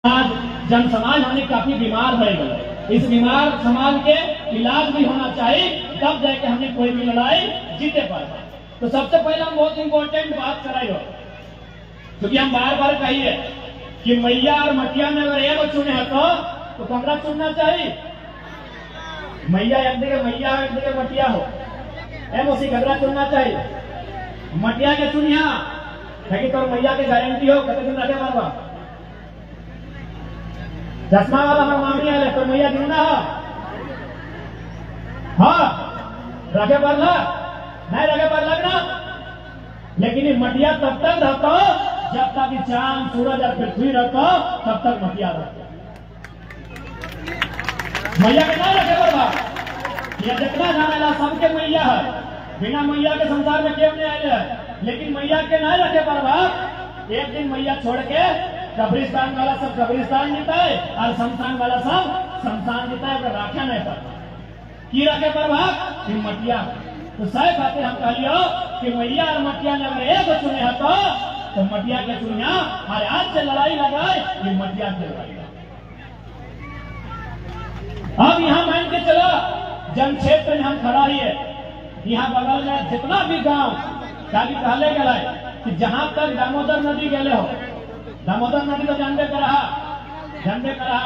आज जन समाज हमने काफी बीमार हो गए। इस बीमार समाज के इलाज भी होना चाहिए, तब जाके हमने कोई भी लड़ाई जीते पाए। तो सबसे पहले हम बहुत इंपॉर्टेंट बात कराई हो, क्योंकि हम बार बार कहिए कि मैया और मटिया में अगर एक चुने है तो कमरा चुनना चाहिए। मैया एक जगह मैया हो, एक जगह मटिया हो, उसी कमरा चुनना चाहिए। मटिया के चुनिया है तो मैया के गारंटी हो कते दिन रखे बाबा चश्मा वाला हम मांगी है तो मैया गिरना है। हाँ रखे बदला नहीं रखे बदला ना, लेकिन ये मटिया तब तक रहता जब तक चांद सूरज और पृथ्वी रहता तब तक मटिया रहता। मैया के ना रखे बदला यह जितना जाने सबके मैया है, बिना मैया के संसार में क्यों नहीं आए है। लेकिन मैया के ना रखे बर्बाद, एक दिन मैया छोड़ के कब्रिस्तान वाला सब कब्रिस्तान जीता है और शमशान वाला सब शमशान जीता है। अगर राख्या नहीं पड़ता की रखे प्रभाव फिर मटिया। तो सही खातिर हम कहियो कि मैया और मटिया ने अगर एक चुने है तो मटिया के चुनिया हमारे आज से लड़ाई लगाए ये मटिया की लड़ाई। अब यहाँ मान के चलो जन क्षेत्र में हम खड़ा ही है, यहाँ बगल में जितना भी गांव ताकि कहले गए कि जहां तक दामोदर नदी गए हो, दामोदर नदी तो जानबे करा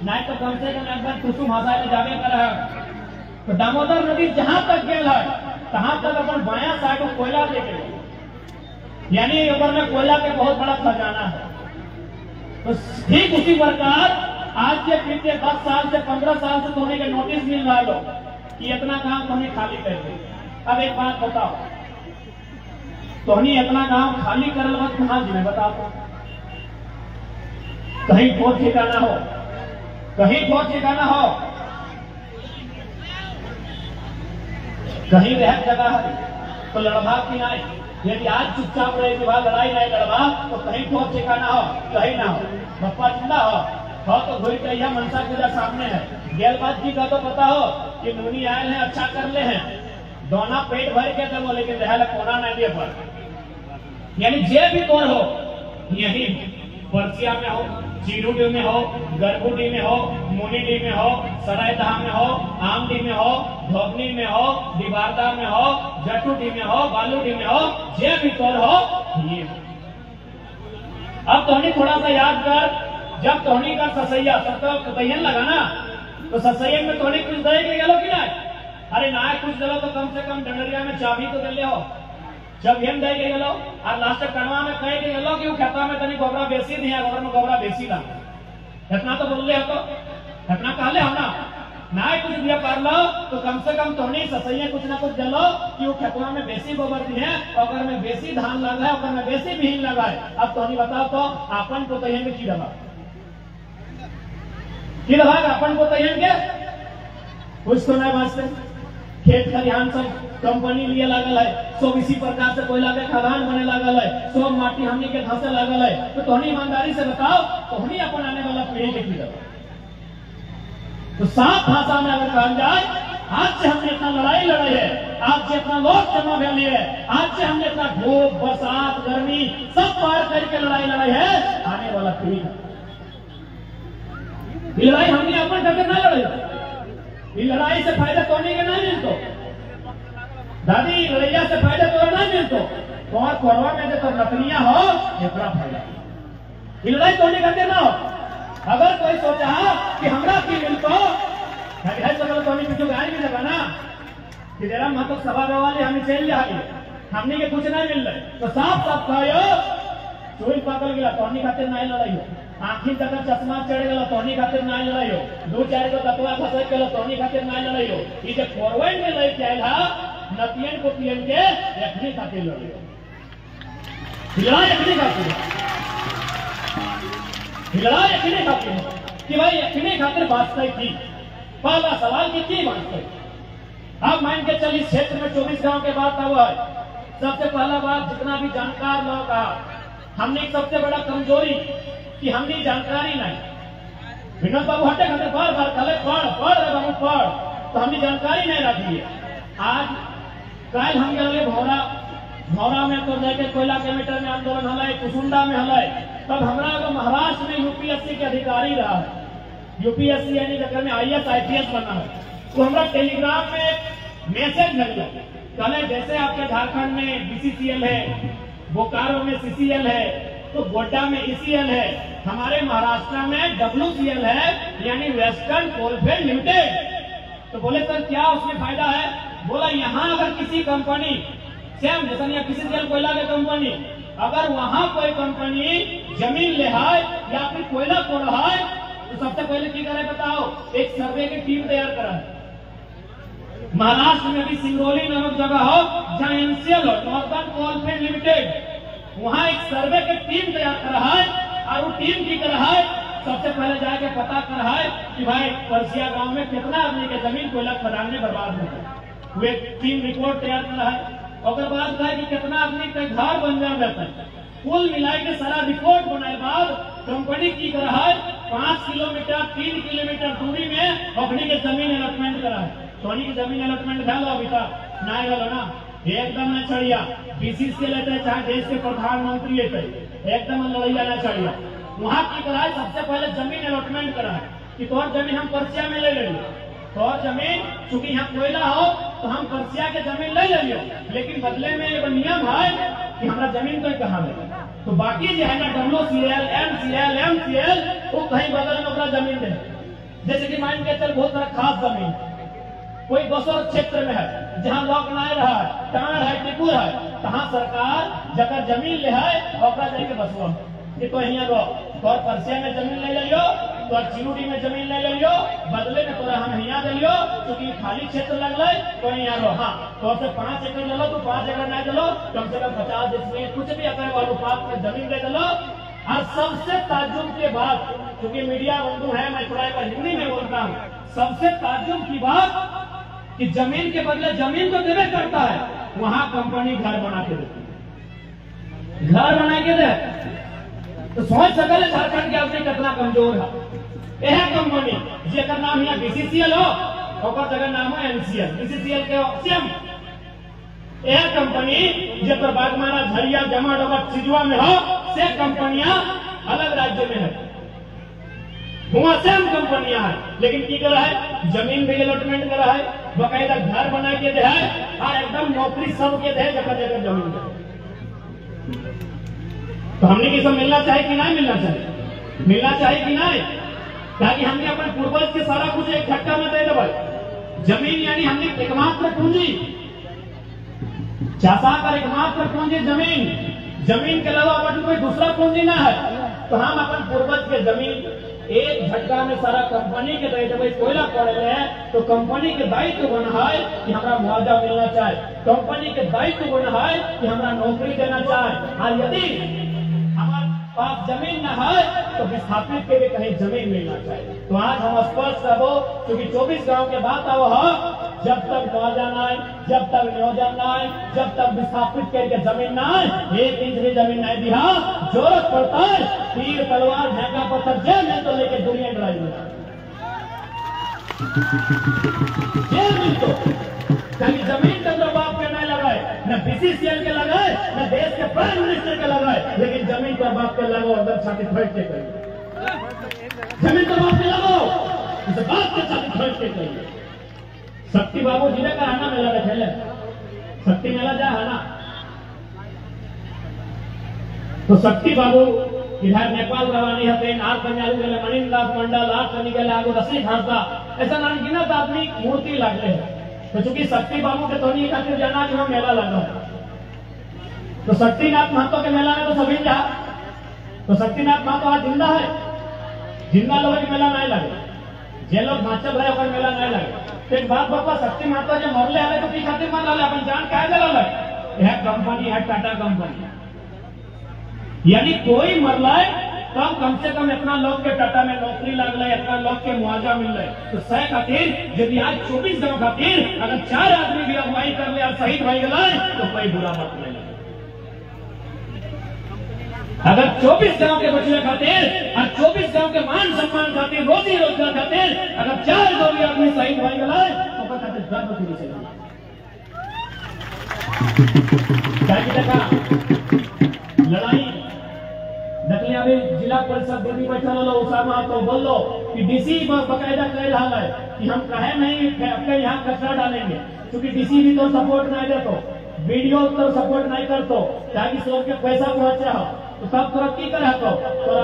नहीं तो कम से कम एक बार कुसुम हसाए में जाबे करा। तो दामोदर नदी जहां तक गए है तहां तक अपन बाया साइड में कोयला लेके, यानी ऊपर में कोयला के बहुत बड़ा खजाना है। तो ठीक उसी प्रकार आज के पिछले 10 साल से 15 साल से होने के नोटिस मिल रहा लो कि इतना काम तो हमें खाली कर दे। अब एक बात बताओ, तो हमें इतना काम खाली कर लो कहाँ जी में बताओ। कहीं ठोस ठिकाना हो, कहीं ठोस ठिकाना हो, कहीं रह जगह है तो लड़भा की नहीं। यदि आज चुपचाप रहे के बाद लड़ाई नहीं लड़वा तो कहीं ठोस ठिकाना हो, कहीं ना हो। बप्पा जिंदा हो तो घुरी कहिया मनसा पूजा सामने है। गेल बात की का तो पता हो कि मुनि आए हैं अच्छा कर ले हैं, दोना पेट भर के दबो लेकिन रह कोना नहीं दे पर। यानी जे भी तोड़ हो, यही परसिया में हो, चीरूडी में हो, गरबुडी में हो, मुनीडी में हो, सरायदहा में हो, आमडी में हो, धोबनी में हो, दिबारदा में हो, जटूडी में हो, बालूडी में हो, जे भी तोड़ हो ये। अब तोहनी थोड़ा सा याद कर, जब तोहनी का ससैया सतैयन लगा ना तो ससैयन में तोहनी कुछ दे के गेलो कि नहीं? अरे ना कुछ दिलो तो कम से कम डंडरिया में चाबी तो दे ले हो। जब हम दे के गेलो और लास्ट कड़वा में कह के गेलो कि खेता में तनी गोबरा बेसी दिया, गोबर में गोबरा बेसी ना, इतना तो बोल ले हो तो इतना कहले हम ना कुछ दिया कर लो तो कम से कम तोहनी ससैया कुछ ना कुछ दिलो कि वो खेतवा में बेसी गोबर दिए, अगर में बेसी धान लगा है, अगर में बेसी बीन लगा है। अब तोहनी बताओ तो अपन को तैयार में की दबा अपन को तैयार के कुछ तो नहीं वास्ते खेत खलिहान सब कंपनी लिए लागल है, सब इसी प्रकार से कोयला के खदान बने लागल है, सब माटी हमनी के धंसे लागल है। तो तोहनी ईमानदारी से बताओ तोहनी अपन आने वाला पीढ़ी के की दबा। तो साफ भाषा में अगर कहा जाए आज से हमने इतना लड़ाई लड़ाई है, आज से इतना लोग जमा भैली है, आज से हमने इतना धूप बरसात गर्मी सब पार करके लड़ाई लड़ाई है आने वाला पीढ़ी। ये लड़ाई हमने अपन करके ना लड़ाई, ये लड़ाई से फायदा तोड़ने के नहीं मिलतो दादी, लड़ैया से फायदा तो नहीं मिलतो और कोरवा में जो रतनिया हो इतना फायदा। ये लड़ाई तोड़ने करके ना हो। अगर कोई सोचा कि हमरा की मिलतो पीछे गाय भी लगा ना कि जरा मतलब सभा वाले हमें चल जाए, हमने के कुछ नहीं मिल रहे तो साफ साफ कहो चोरी पकड़ गया तोहनी खातिर नहीं लड़ाई हो, आखिर तक चश्मा चढ़ गया तोहनी खातिर नहीं लड़ाई हो, 2-4 को ततवा फंस गया तोहनी खातिर नहीं लड़ाई हो। ये जो फॉरवर्ड में लड़ाई चाहे नतियन को पियन के रखने खातिर लड़ाई हो, लड़ाई रखने खातिर, लड़ाई रखने खातिर कि भाई रखने खातिर वास्तव थी। पहला सवाल की वास्तव अब मान के चलिए क्षेत्र में 24 गांव के बात हुआ है। सबसे पहला बात जितना भी जानकार लोग कहा हमने सबसे बड़ा कमजोरी कि हमने जानकारी नहीं। विनोद बाबू हटे खाते बार बार कहले पढ़ बाबू पढ़, तो हमने जानकारी नहीं रखी है। आज कल हम गए भौरा में तो जाके कोयला के मीटर में आंदोलन हल, कुसुंडा में हल, तब हमारा अगर महाराष्ट्र में यूपीएससी के अधिकारी रहा है, यूपीएससी यानी जगह में IAS IPS बना है, तो हमारा टेलीग्राम में मैसेज लग जाए कल जैसे आपके झारखंड में BCCL है, बोकारो में CCL है, तो गोड्डा में ECL है, हमारे महाराष्ट्र में WCL है यानी वेस्टर्न कोलफील्ड लिमिटेड। तो बोले सर क्या उसमें फायदा है? बोला यहाँ अगर किसी कंपनी सेम जैसा यहाँ BCCL कोयला की कंपनी, अगर वहां कोई कंपनी जमीन ले है या फिर कोयला खोल है तो सबसे पहले की करे बताओ, एक सर्वे की टीम तैयार करा है। महाराष्ट्र में भी सिंगरौली नामक जगह हो जहाँ NCL हो, नॉर्दर्न कोलफील्ड लिमिटेड, वहां एक सर्वे की टीम तैयार करा है और वो टीम की करा है सबसे पहले जाके पता करा है कि भाई परसिया गांव में कितना आदमी के जमीन कोयला खदान में बर्बाद हो गया, वो एक टीम रिपोर्ट तैयार करा है। और बात कहा कि कितना आदमी का घर बन जाता है, कुल मिलाई के सारा रिपोर्ट बनाए बाद कंपनी की करा है 5 किलोमीटर 3 किलोमीटर दूरी में अपनी के जमीन अलॉटमेंट करा है। सोनी की जमीन अलॉटमेंट भेलो अभी तक ना गलो ना, एकदम न चढ़िया। BCCL लेते चाहे देश के प्रधानमंत्री लेते, एकदम लड़ैया न चढ़िया। वहां की करा है सबसे पहले जमीन अलॉटमेंट करा है कि तोर जमीन हम परसिया में ले लेंगे, तोर जमीन चूंकि यहाँ कोयला हो तो हम परसिया के जमीन ले ले लियो, लेकिन बदले में एक नियम है कि हमारा जमीन तो कहाँ ले, तो बाकी जो है ना WCL MCL MCL वो कहीं बदल में अपना जमीन दे। जैसे कि मान के चल बहुत सारा खास जमीन कोई दोसर क्षेत्र में है जहाँ लॉक ना रहा है, टाण है, टिपुर है, तहाँ सरकार जगह जमीन ले है और जाके बसवा कि तो यहाँ रो तो परसिया में जमीन ले लियो, तो चिरूडी में जमीन ले लियो, बदले में तोरा हम यहाँ दे लियो क्योंकि खाली क्षेत्र लगल तो यहाँ रो। हाँ तो 5 एकड़ ले लो, तो 5 एकड़ नहीं दिलो, कम से कम 50 जिसमें कुछ भी अगर अनुपात में जमीन दे दिलो। और सबसे ताज्जुब के बाद, क्योंकि मीडिया बंधु है, मैं थोड़ा हिंदी में बोलता हूँ, सबसे ताज्जुब की बात कि जमीन के बदले जमीन तो देवे करता है, वहां कंपनी घर बना के देती है, घर बना के दे। तो सोच सकल झारखंड के आदमी कितना कमजोर है। यह कंपनी जेकर नाम यहाँ BCCL हो और जगह नाम है NCL, BCCL के सेम यह कंपनी जेकर बागमारा झरिया जमा डोबा चिजवा में हो, से कंपनियां अलग राज्य में है, वहां सेम कंपनियां है, लेकिन की कर रहा है जमीन भी अलॉटमेंट कर रहा है, बकायदा घर बना के दे है और एकदम नौकरी सब के दे जगह जगह जमीन दे। तो हमने की सब मिलना चाहिए कि नहीं मिलना चाहिए? मिलना चाहिए कि नहीं? ताकि हमने अपने पूर्वज के सारा कुछ एक झटका में दे दे। जमीन यानी हमने एकमात्र पूंजी, चाचा का एकमात्र पूंजी जमीन, जमीन के अलावा अपन कोई दूसरा पूंजी ना है। तो हम अपन पूर्वज के जमीन एक झटका में सारा कंपनी के दे देवे, कोयला पड़े रहे तो कंपनी के दायित्व बना है कि हमारा मुआवजा मिलना चाहिए, कंपनी के दायित्व बना है कि हमारा नौकरी देना चाहिए। और यदि हमारे पास जमीन न है तो विस्थापित के भी कहीं जमीन मिलना चाहिए। तो आज हम स्पष्ट करो, क्योंकि 24 गांव के बात आओ है, जब तक मुआवजा न आए, जब तक नियोजन न आए, जब तक विस्थापित करके जमीन न आए, 1 इंच भी जमीन नहीं दिया, जरूरत पड़ता है तीर तलवार झेंका पत्थर जेल में तो लेके दुनिया लड़ाई में जेल में तो कभी जमीन का तो बाप के नहीं लगाए, न BCCL के लगाए, न देश के प्राइम मिनिस्टर के लगाए, लेकिन जमीन पर बाप के लगाओ, अगर छाती फट के करिए, जमीन तो बाप के लगाओ, इसे बाप के छाती फट के करिए। शक्ति बाबू जिले का आना मेला रखे, शक्ति मेला जा है ना, तो शक्ति बाबू इधर नेपाल रवानी हते, नार पंजाबी गले मणिदास मंडल, आठ शनि गले आगो रसी खासा, ऐसा अनगिनत आदमी मूर्ति लगले है। तो चूंकि शक्ति बाबू के धोनी खातिर जाना कि वहां मेला लगा है, तो शक्तिनाथ महतो के मेला में तो सभी जा, तो शक्तिनाथ महतो आज जिंदा है, जिंदा लोगों के मेला नहीं लगे, जे लोग बाँचल रहे ओकर मेला नहीं लगे। तो एक बात बाबा शक्ति महतो जो मरले है तो की खातिर मर रहा अपन जान कह दिला, यह कंपनी है टाटा कंपनी, यानी कोई मर लाए तब कम से कम इतना लोग के टाटा में नौकरी लग रहा है, इतना लोग के मुआवजा मिल रहा है। तो सह खातिर यदि आज 24 गांव खातिर अगर 4 आदमी भी अगुवाई कर ले और शहीद भाई गए तो कोई बुरा मत नहीं लगे। अगर 24 गांव के बचने खातिर और 24 गांव के मान सम्मान खातिर, रोजी रोजगार खातिर अगर 4 जो भी आदमी शहीद भाई गए तो खातिर गर्व शुरू से लड़ाई देखलिए अभी जिला परिषद दीदी बैठल लो उसामा तो बोल लो कि डीसी बकायदा कह रहा है कि हम कहे नहीं अपने यहाँ कचरा डालेंगे, क्योंकि डीसी भी तो सपोर्ट नहीं देतो, वीडियो तो सपोर्ट नहीं करतो, ताकि लोग के पैसा पहुंचे हो तो सब तरक्की करे तो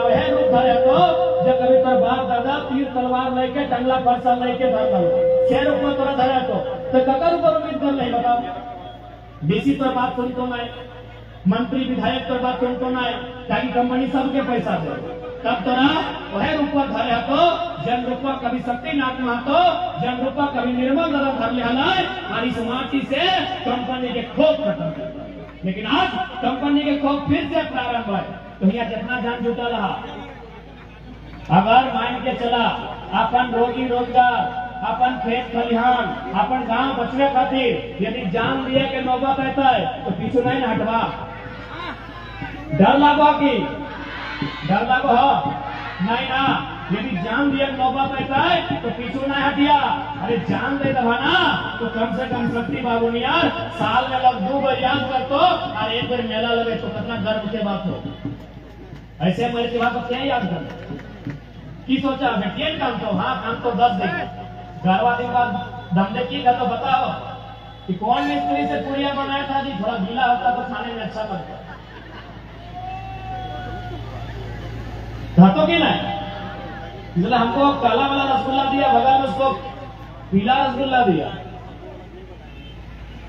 वह रूप धरे तो जब कभी तोर बाप दादा तीर तलवार लेके टंगला फरसा लेके धर लो शेर ऊपर तोरा धरे तो ककर ऊपर उम्मीद कर नहीं बताओ। डीसी तो बात सुनतो नहीं, मंत्री विधायक तो बात सुनतो नहीं, ताकि कंपनी सबके पैसा दे, तब तोरा वह रूपा धरे तो जन रूपा कभी शक्तिनाथ महतो जन रूपा कभी निर्मल दादा धर ले हलाय और इस माटी से कंपनी के खोप खत्म कर। लेकिन आज कंपनी के खोप फिर से प्रारंभ है, तो यहाँ जितना जान जुटा रहा, अगर मान के चला अपन रोजी रोजगार, अपन खेत खलिहान, अपन गांव बचने खातिर यदि जान लिए के नौबत आता है तो पीछू नहीं न हटवा। डर लागो कि डर लागो हो नहीं ना, यदि जान दिए नौबत आता है तो पीछू नहीं हटिया। अरे जान दे दबा ना तो कम से कम शक्ति बाबू ने यार साल में लग 2 बार याद कर तो और 1 बार मेला लगे तो कितना गर्व के बात हो। ऐसे मेरे के बात क्या याद कर की सोचा बेटियन काम तो हाँ काम तो 10 दिन घरवा दिन बाद धंधे की तो बताओ कि कौन मिस्त्री से पुड़िया बनाया था जी, थोड़ा गीला होता तो खाने में अच्छा लगता तो कि नहीं। इसलिए हमको काला वाला रसगुल्ला दिया, बगल में उसको पीला रसगुल्ला दिया।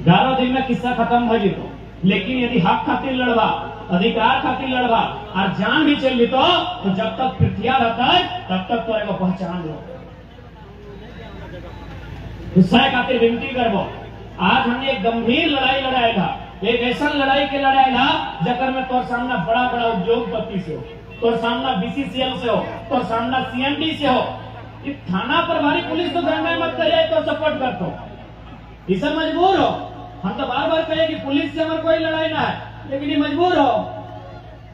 11 दिन में किस्सा खत्म हो तो, लेकिन यदि हक खातिर लड़वा, अधिकार खातिर लड़वा और जान भी चल तो जब तक पृथ्वी रहता है तब तक तो एगो पहचान लो। गुस्सा खातिर विनती करबो, आज हमने एक गंभीर लड़ाई लड़ाया था, एक ऐसा लड़ाई के लड़ाई था जकर में तोर सामना बड़ा बड़ा उद्योगपति से हो, तोर सामना बीसीसीएल से हो, तोर सामना सीएमडी से हो। इस थाना प्रभारी पुलिस तो धरना मत करे तो सपोर्ट कर दो, इसे मजबूर हो। हम तो बार बार कहे कि पुलिस से हमारे कोई लड़ाई ना है, लेकिन ये मजबूर हो,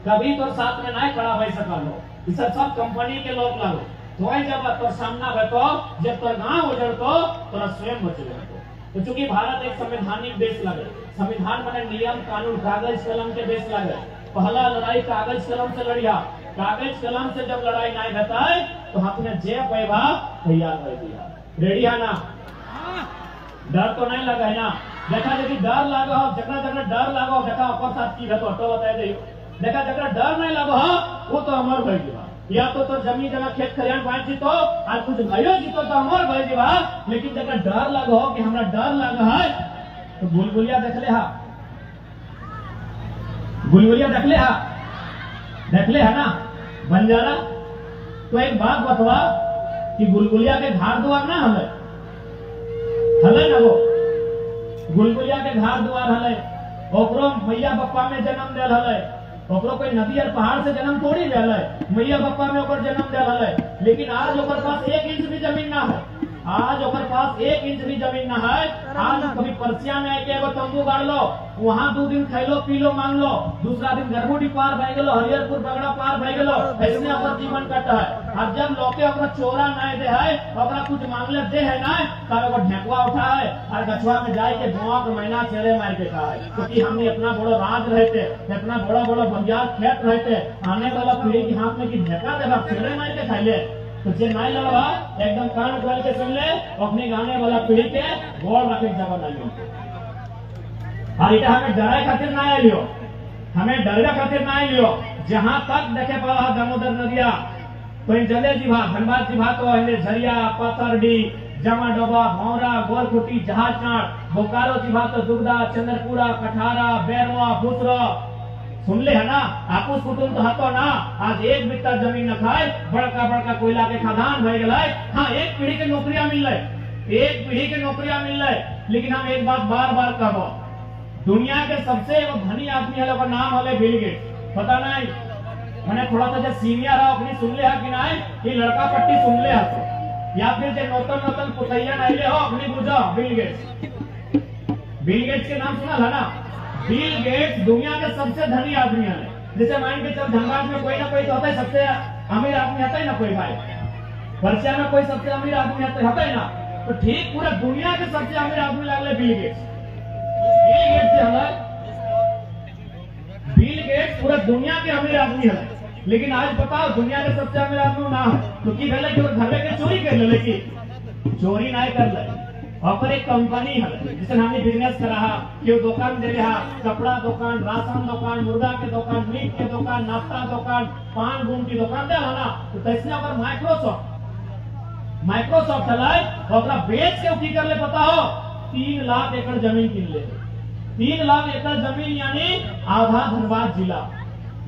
कभी तो साथ में ना खड़ा भाई सका लो। इसे सब कंपनी के लोग लागो तो जब तोर सामना बैठो, जब तोर गांव उजड़ तो तोरा स्वयं बचे बैठो। तो चूंकि भारत एक संवैधानिक देश लगे, संविधान बने नियम कानून कागज कलम के देश लगे, पहला लड़ाई कागज कलम से लड़िया, कागज कलम से जब लड़ाई नहीं रहता है तो हाथ में जे पैबा तैयार कर दिया, रेडी है ना, डर तो नहीं लगा है ना। देखा यदि डर लगा हो, जगह जगह डर लगा हो, देखा अपन साथ की तो ऑटो बताए दे, देखा जगह डर नहीं लगा हो वो तो अमर भर जीवा, या तो जमीन जगह खेत खलिहान बांट जीतो और कुछ भयो जीतो तो अमर भर जीवा। लेकिन जगह डर लगा हो कि हमरा डर लगा है तो बुलबुलिया देख ले हा, बुलबुलिया देख ले है ना बंजारा। तो एक बात बतवा कि बुलबुलिया के घर द्वार ना हले ना, वो बुलबुलिया के घर द्वार हले, ओकरो मैया बप्पा में जन्म दिल हले, ओकरो कोई नदी और पहाड़ से जन्म थोड़ी दिल है, मैया बप्पा में ओकर जन्म दिल हले। लेकिन आज ओकर पास 1 इंच भी जमीन ना है, आज ओकर पास 1 इंच भी जमीन ना है। आज कभी परसिया में आके एगो तंबू गाड़ लो, वहां 2 दिन खैलो पीलो मांग लो, दूसरा दिन गरबुडी पार भय गेलो, हरिहरपुर बगड़ा पार भय गेलो, ऐसे ओकर जीवन कटा है। अब जब लोके ओकरा चोरा नहीं दे है, ओकरा कुछ मांगले दे है ना, तब एगो ढेकुआ उठा है और गछुआ में जाए के धुआं के महीना चेड़े मार के खा है। क्योंकि हमने इतना बड़ा राज रहते, इतना बड़ा बड़ा बंजार खेत रहते, आने वाला पीढ़ी के हाथ में की ढेका देगा चेड़े मार के खाइले। तो जे नहीं लड़वा एकदम कान खोल के सुन ले, अपने गाने वाला पीढ़ी के गोल रखे जगह नहीं मिलती। और इटा हमें डराए खातिर ना लियो, हमें डरवे खातिर ना लियो। जहां तक देखे पड़ा दामोदर नदिया तो जले जीभा धनबाद जीभा तो है झरिया पाथरडी जमा डोबा भौरा गोरखुटी जहाजनाट बोकारो जीभा तो दुगदा चंद्रपुरा कठारा बैरवा भूतरा सुन ले है ना। आपूस कुटुम तो हतो ना, आज 1 बित्ता जमीन न खाए, बड़का बड़का कोयला के खदान भय गए। हाँ 1 पीढ़ी के नौकरियां मिल रहे, 1 पीढ़ी के नौकरियां मिल रहे। लेकिन हम एक बात बार बार कहो, दुनिया के सबसे धनी आदमी है का नाम है बिल गेट्स, पता नहीं मैंने थोड़ा सा जो सीनियर है अपनी सुन ले कि नहीं, ये लड़का पट्टी सुन ले तो, या फिर जो नौतन नौतन पुतैया नहीं ले हो अपनी बुझा बिल गेट्स। बिल गेट्स के नाम सुना था ना, बिल गेट्स दुनिया के सबसे धनी आदमी है। जैसे मान के चल धनबाद में कोई ना कोई तो होता है सबसे अमीर आदमी होता है ना, कोई भाई पर्सिया में कोई सबसे अमीर आदमी होता है ना, तो ठीक पूरा दुनिया के सबसे अमीर आदमी लगले बिल गेट्स। बिल गेट्स पूरा दुनिया के अमीर आदमी है। लेकिन आज बताओ दुनिया के सबसे अमीर आदमी ना है तो की गले कि घर के चोरी कर ले, लेकिन चोरी नहीं कर ले। और एक कंपनी है जिसे हमने बिजनेस करा है कि दुकान दे रहा, कपड़ा दुकान, राशन दुकान, मुर्गा के दुकान, मीट के दुकान, नाश्ता दुकान, पान गुण की दुकान दे ना, तो तैसे अगर माइक्रोसॉफ्ट चलाए और बेच के की कर ले पता हो 3 लाख एकड़ जमीन किन ले। 3 लाख एकड़ जमीन यानी आधा धनबाद जिला,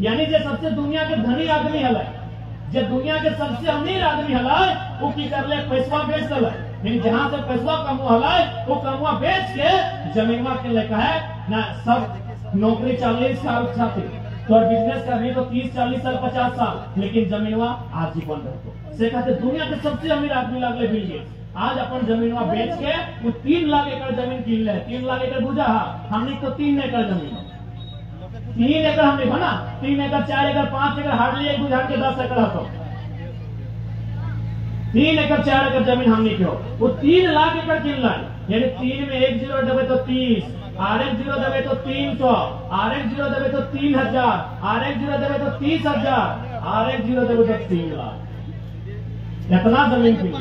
यानी जो सबसे दुनिया के धनी आदमी है, जो दुनिया के सबसे अमीर आदमी है, वो की कर ले पैसा बेच कर ले। जहां से पैसा कमुआ है वो कमुआ बेच के जमीनवा के लेकर है ना। सब नौकरी 40 साल खाते तो बिजनेस कर रही तो 30, 40 साल, 50 साल, लेकिन जमीनवा आजीवन रहते से कहते दुनिया के सबसे अमीर आदमी लगले बिल गेट्स आज अपन जमीनवा बेच के वो 3 लाख एकड़ जमीन किन ले। 3 लाख एकड़ बुझा हमने तो 3 एकड़ जमीन, 3 एकड़ हमने बना, 3 एकड़, 4 एकड़, 5 एकड़, हार्डली एक बुझा के 10 एकड़ हो, 3 एकड़ 4 एकड़ जमीन हमने क्यों वो 3 लाख एकड़ किन ला। यानी 3 में 1 जीरो देवे तो 30, R1 जीरो देवे तो 300, R1 जीरो देवे तो 3000, R1 जीरो देवे तो 30,000, R1 जीरो देवे तो 3 लाख। इतना जमीन किन,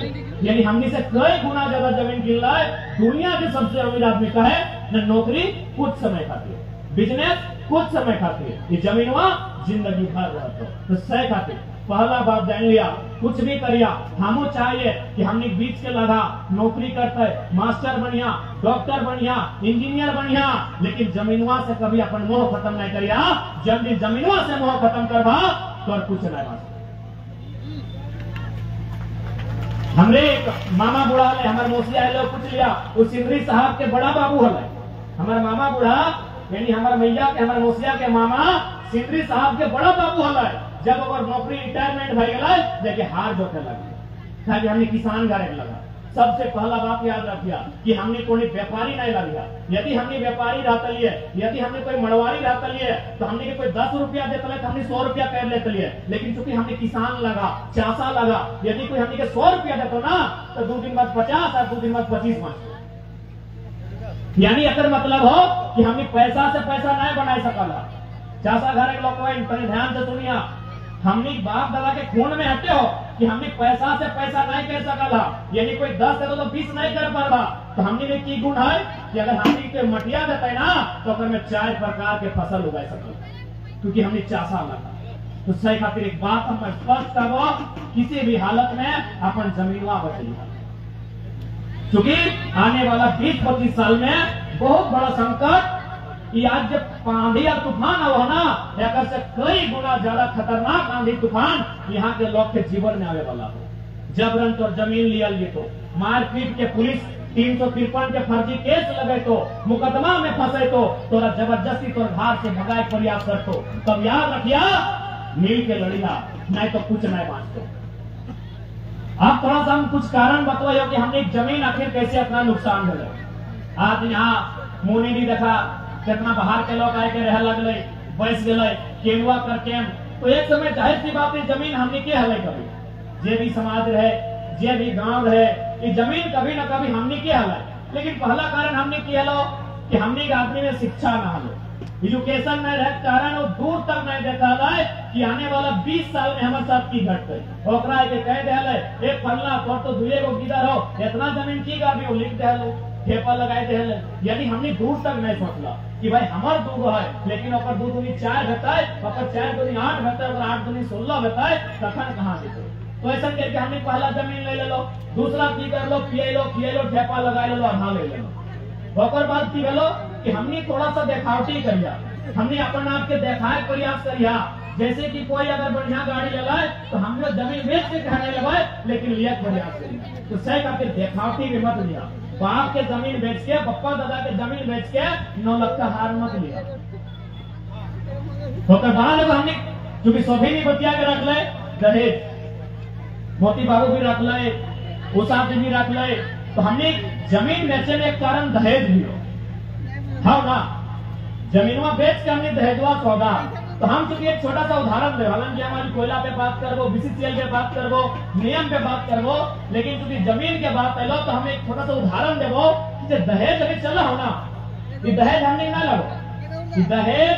यानी हमने से कई गुना ज्यादा जमीन किन ला। दुनिया के सबसे अमीर आदमी का है न, नौकरी कुछ समय खाती, बिजनेस कुछ समय खाती, ये जमीनवा जिंदगी भर रहता तो सह खाती। पहला बात जान लिया, कुछ भी करिया हमो चाहिए कि हमने बीच के लगा नौकरी करते, मास्टर बढ़िया, डॉक्टर बढ़िया, इंजीनियर बढ़िया, लेकिन जमीनवा से कभी अपन मोह खत्म नहीं करिया। जल्दी जमीनवा से मोह खत्म करवा तो कुछ नहीं बा। हमरे एक मामा बुढ़ा ले हमारे मोसिया लोग पूछ लिया, उस सिंदरी साहब के बड़ा बाबू है हमारे मामा बुढ़ा, यानी हमारे मैया के हमारे मोसिया के मामा सिंदरी साहब के बड़ा बाबू है। जब अगर नौकरी रिटायरमेंट भर गया देखिए हार जोते लगे, हमने किसान गारे लगा। सबसे पहला बात याद रखिया कि हमने कोई व्यापारी नहीं लगा। यदि हमने व्यापारी रहता लिए, यदि हमने कोई मड़वारी रहता लिए तो हमने कोई 10 रुपया देता है तो हमने 100 रुपया कर लेते लिए, लेकिन चूंकि हमने किसान लगा, चासा लगा, यदि कोई हमने 100 रुपया देता ना तो 2 दिन बाद 50 और 2 दिन बाद 25 मांगते। यानी अगर मतलब हो कि हमने पैसा से पैसा नहीं बना सकला। चासा घर के लोग ध्यान से सुनिया, हमने बाप दादा के खून में हटे हो कि हमने पैसा से पैसा नहीं कर सकला, यानी कोई 10 दे तो 20 नहीं कर पाएगा। तो हमने में की गुण है कि अगर हमने के मटिया देता है ना तो अगर में 4 प्रकार के फसल उगा सकते, क्योंकि हमने चासा लगा। तो सही खातिर एक बात हम स्पष्ट करबो, किसी भी हालत में अपन जमीनवा बचेगा, क्योंकि आने वाला 20-25 साल में बहुत बड़ा संकट कि आज जब आंधी और तूफान हो ना, एक से कई गुना ज्यादा खतरनाक आंधी तूफान यहाँ के लोग के जीवन में आने वाला हो। जबरन तो जमीन लिया लिए तो मारपीट के पुलिस 353 के फर्जी केस लगे तो मुकदमा में फंसे तो तोरा जबरदस्ती तोर घर से भगाए प्रयास कर तो तब याद रखिया मिल के लड़िया, नहीं तो कुछ नहीं बांटते। अब थोड़ा सा हम कुछ कारण बतवाइयो कि हमने जमीन आखिर कैसे अपना नुकसान हो। आज यहाँ मुनि भी देखा कितना बाहर के लोग आए के रह लगले, बैस गए केनुआ करके, तो एक समय जाहिर सी बात है जमीन हमने के हले कभी, जे भी समाज रहे, जे भी गांव रहे, ये जमीन कभी ना कभी हमने के हले। लेकिन पहला कारण हमने के हलो कि हमने के आदमी में शिक्षा ना हलो, एजुकेशन में रह कारण वो दूर तक नहीं देखा है कि आने वाला 20 साल में हमारे साथ की घटते ओकरा के कह दे एक फलना तो 2 गो गिदर हो, इतना जमीन की गाड़ी वो लिख दे ठेपा लगाए दे। यदि हमने दूर तक नहीं सोचला कि भाई हमार 2 है, लेकिन ओकर 2 दूनी 4 बताए, ओकर 4 दूनी 8 बताए, ओकर 8 दूनी 16 बताए, तखन कहाँ देते। तो ऐसा करके हमने पहला जमीन ले लो, दूसरा की कर लो, पिए लो ठेपा लगा लो, आधा ले लो। ओकर बाद की भेलो कि हमने थोड़ा सा देखावटी करिया, हमने अपन आप के देखाए प्रयास करिया। जैसे कि कोई अगर बढ़िया गाड़ी लगाए तो हम लोग जमीन बेच के कहने लगाए, लेकिन लिया प्रयास करिए। तो सही करके देखावटी भी मत लिया, बाप के जमीन बेच के, पप्पा दादा के जमीन बेच के 9 लाख का हार मत लिया। तो बड़ा लोग हमने जो भी सभी भी बतिया के रख ले, दहेज मोती बाबू भी रख ले, उषा जी भी रख ले, तो हमने जमीन बेचने में एक कारण दहेज भी हो ना, जमीनवा बेच के हमने दहेजवा सौदा। तो हम चूंकि एक छोटा सा उदाहरण दे, हालांकि हमारी कोयला पे बात करबो, BCCL पे बात करबो, नियम पे बात करबो, लेकिन चूंकि जमीन के बात है तो हम एक छोटा सा उदाहरण देबो कि दहेज अभी चला हो ना, ये दहेज हमने ना लगो, दहेज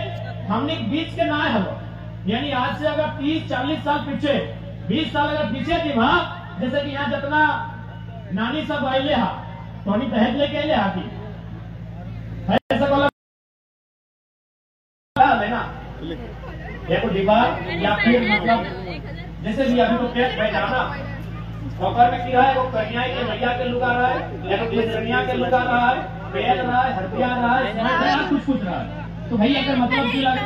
हमने बीच के ना हलो, यानी आज से अगर 30-40 साल पीछे, 20 साल अगर पीछे थी वहां, जैसे कि यहाँ जितना नानी सब आइले हा तो हम दहेज लेके आइले हा की ऐसा बोला लेना देखो दीवार या फिर मतलब जैसे भी अभी तो पेट पहचाना ऑफर में क्या है, वो कन्या के मैया के लुका रहा है या तो कन्या के लुका रहा है, पेड़ रहा है, हड्डियां रहा है, कुछ रहा है। तो भाई अगर मतलब की लगे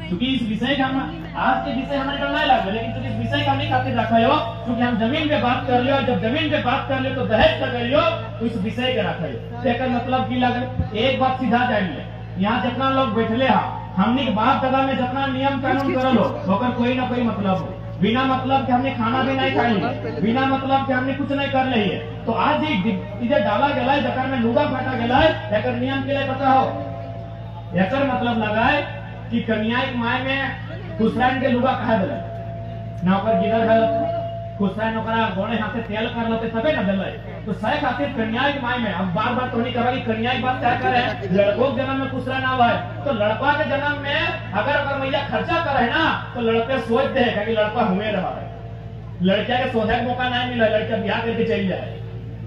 क्योंकि इस विषय का हम आज के विषय हमें डर नहीं लगे, लेकिन तो इस विषय का नहीं खातिर रखा हो क्योंकि हम जमीन पे बात कर लियो, जब जमीन पे बात कर लियो तो दहेज का करियो तो इस विषय का रखा हो। मतलब की लगे एक बात सीधा जान ले, यहाँ जितना लोग बैठले हा हमने बाप दादा में जितना नियम कानून करल हो कोई ना कोई मतलब हो, बिना मतलब कि हमने खाना भी नहीं खाई, बिना मतलब कि हमने कुछ नहीं कर रही है। तो आज इधर डाला गया है जकर में लुगा फाटा गया है, एक नियम के लिए पता हो, एक मतलब लगा है कि कन्या एक माय में खुशरान के लुगा कहा दिला नौकर गिरल है खुशरान ओकरा गोने हाथे तेल कर लते तबे न दिले। तो सही खातिर कन्या की माय में अब बार बार तो नहीं कहा कि कन्या की बात क्या करे, लड़कों के जन्म में खुशरान आवा है तो लड़का के जन्म में अगर मैया खर्चा करे ना तो लड़के सोच दे कि लड़का हुए रहा है, लड़किया के सोचे मौका नहीं मिला, लड़किया ब्याह करके चली जाए,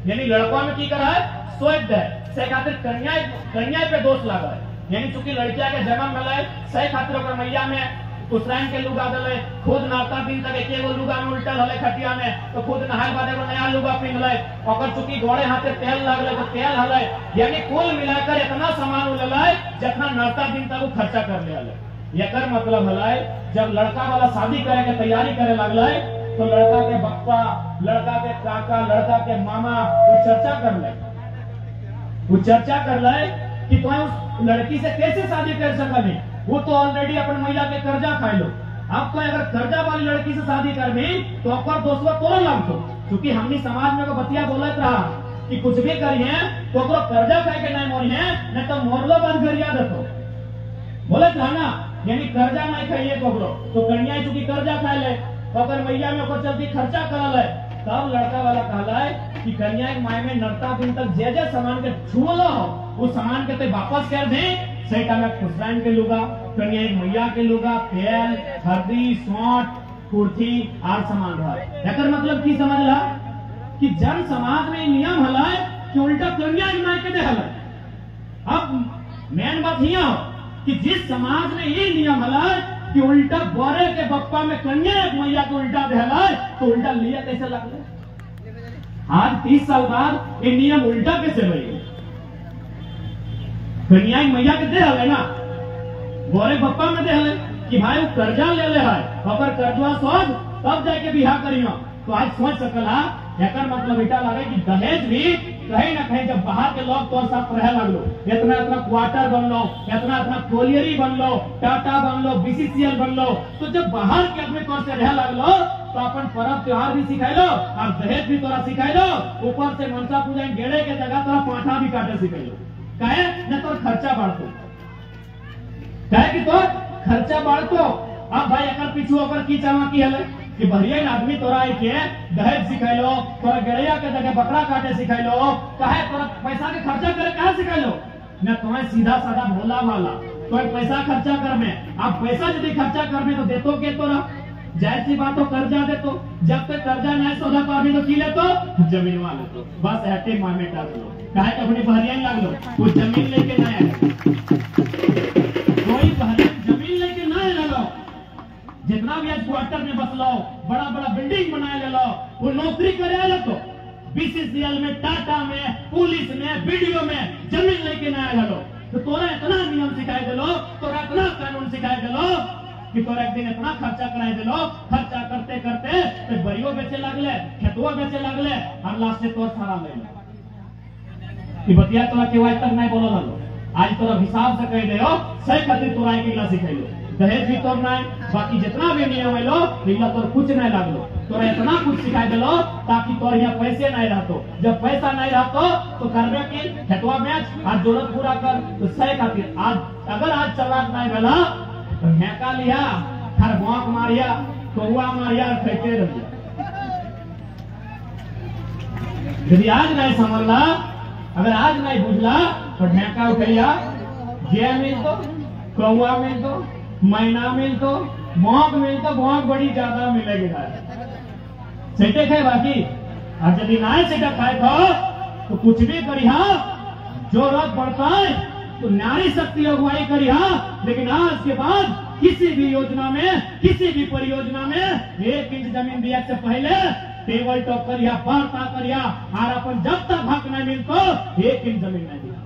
यानी लड़का में की करा है सोच दे। सही खातिर कन्या पे दोष लगा है, यानी चूंकि लड़किया के जन्म मिले सही खातिर मैया में खुशरान के लुगा दिले, खुद नौता दिन तक एक लुगा में उल्टल हले खटिया में तो खुद नहाय बाद एगो नया लुगा पिन्हले, और चूंकि गोड़े हाथे तेल लगले तो तेल हले, यानी कुल मिलाकर इतना सामान उलले जितना नौता दिन तक वो खर्चा कर ले हले। एकर मतलब हले जब लड़का वाला शादी करे के तैयारी करे लगले तो लड़का के बप्पा, लड़का के काका, लड़का के मामा वो चर्चा कर ले कि तुम उस लड़की से कैसे शादी कर सकबी, वो तो ऑलरेडी अपन महिला के कर्जा खाए लो, अब तो अगर कर्जा वाली लड़की से शादी कर भी तो अपर दोस्तों तोड़ लग दो, क्योंकि हमने समाज में बतिया बोलत रहा कि कुछ भी करिए तो कर्जा खाए के नहीं मोरी है, नहीं तो मोरलो बंद करिया देतो बोलत रहा ना, यानी कर्जा नहीं खाइए तो कन्या चूंकि कर्जा खाए ले तो अगर मैया में चलती खर्चा करल है, तब लड़का वाला कहला है कि कन्या के माय में नरता दिन तक जे सामान के छुअल हो वो सामान के तो वापस कर दे। सही टाइम में खुशरान के लुगा, कन्या एक मैया के लुगा, तेल, हल्दी, सौंठ, कुर्थी आर सामान रहा है। मतलब की समझ ला कि जन समाज में नियम हला है कि उल्टा कन्या के माय के दे हला। अब मेन बात यह कि जिस समाज में ये नियम हला कि उल्टा बोरे के बप्पा में कन्या एक मैया को उल्टा दे हला तो उल्टा लिया कैसे लगले। आज 30 साल बाद ये नियम उल्टा कैसे बने, कन्या मैया के दे हले ना गोरे बप्पा में दे हले कि भाई वो कर्जा ले ले है अगर कर्जवा सोच तब जाके बिहार करियो। तो आज सोच सकला एकर मतलब इटा लगे कि दहेज भी कहीं ना कहीं जब बाहर के लोग तोर साथ रह लगलो, इतना इतना क्वार्टर बन लो, इतना इतना कोलियरी बन लो, टाटा बन लो, बीसीसीएल बन लो, तो जब बाहर के अपने तौर से रह लगलो तो अपन पर्व त्योहार भी सिखाई लो और दहेज भी तोरा सिखाई लो, ऊपर से मनसा पूजा गेड़े के जगह तोरा पाठा भी काटे सिखाई लो। कहे न तो खर्चा बढ़तो, कहे कि तो खर्चा बढ़तो। अब भाई अकर पीछू अगर की चावा की हले कि बढ़िया आदमी तोरा के दहेज सिखाई लो, तोरा गड़िया के जगह बकरा काटे सिखाई लो, कहे तोरा पैसा के खर्चा करे कहा सिखाई लो, न तुम्हें सीधा साधा भोला वाला तो पैसा खर्चा कर में। अब पैसा यदि खर्चा कर में तो देतो के तोरा जायज सी बात हो कर्जा दे तो जब तक कर्जा नहीं सौदा पाबी तो की ले तो जमीन वाले तो बस ऐसे मामे टाल लो, काहे कि अपनी बहरियां लग लो वो जमीन लेके ना आए, कोई बहरियां जमीन लेके ना आए लो, जितना भी आज क्वार्टर में बस लो, बड़ा बड़ा बिल्डिंग बनाए ले लो, वो नौकरी करे ले तो बीसीसीएल में, टाटा में, पुलिस में, बीडीओ में जमीन लेके ना आए लो। तो तोरा इतना नियम सिखाए दे लो, तोरा इतना कानून सिखाए दे लो कि तोरा एक दिन इतना खर्चा कराए दिलो, खर्चा करते करते तो बरियो बेचे लगले, खेतवा बेचे लगले और लास्ट से तोर सारा ले कि बतिया तोरा केवाई तक नहीं बोलो लगलो। आज तोरा हिसाब से कह दे हो सही खातिर तोरा एक गिला सिखाइलो, दहेज भी तोर नहीं, बाकी जितना भी नियम है लो इला तोर कुछ नहीं लगलो, तोरा इतना कुछ सिखाई दिलो ताकि तोर यहाँ पैसे नहीं रहतो, जब पैसा नहीं रहतो तो करबे की खेतवा बेच और जरूरत पूरा कर। तो सही खातिर आज अगर आज चलाक नहीं भेला तो हेका लिया, खरगोक मारिया, कौआ मारिया, फेंके रहिया। यदि आज नहीं समझला, अगर आज नहीं बुझला तो ढेका उठैया, जे मिल तो, कौआ मिल तो, मैना मिल तो, मौक मिलता मौक बड़ी ज्यादा मिलेगी सेटक है बाकी और यदि ना सेटक है तो कुछ भी करिहा जरूरत पड़ता है तो नारी शक्ति अगुवाई करिहा, लेकिन आज के बाद किसी भी योजना में किसी भी परियोजना में 1 इंच जमीन दिया से पहले टेबल टॉप करिया, वार्ता करिया और अपन जब तक हक नहीं मिलतो 1 इंच जमीन नहीं दिया।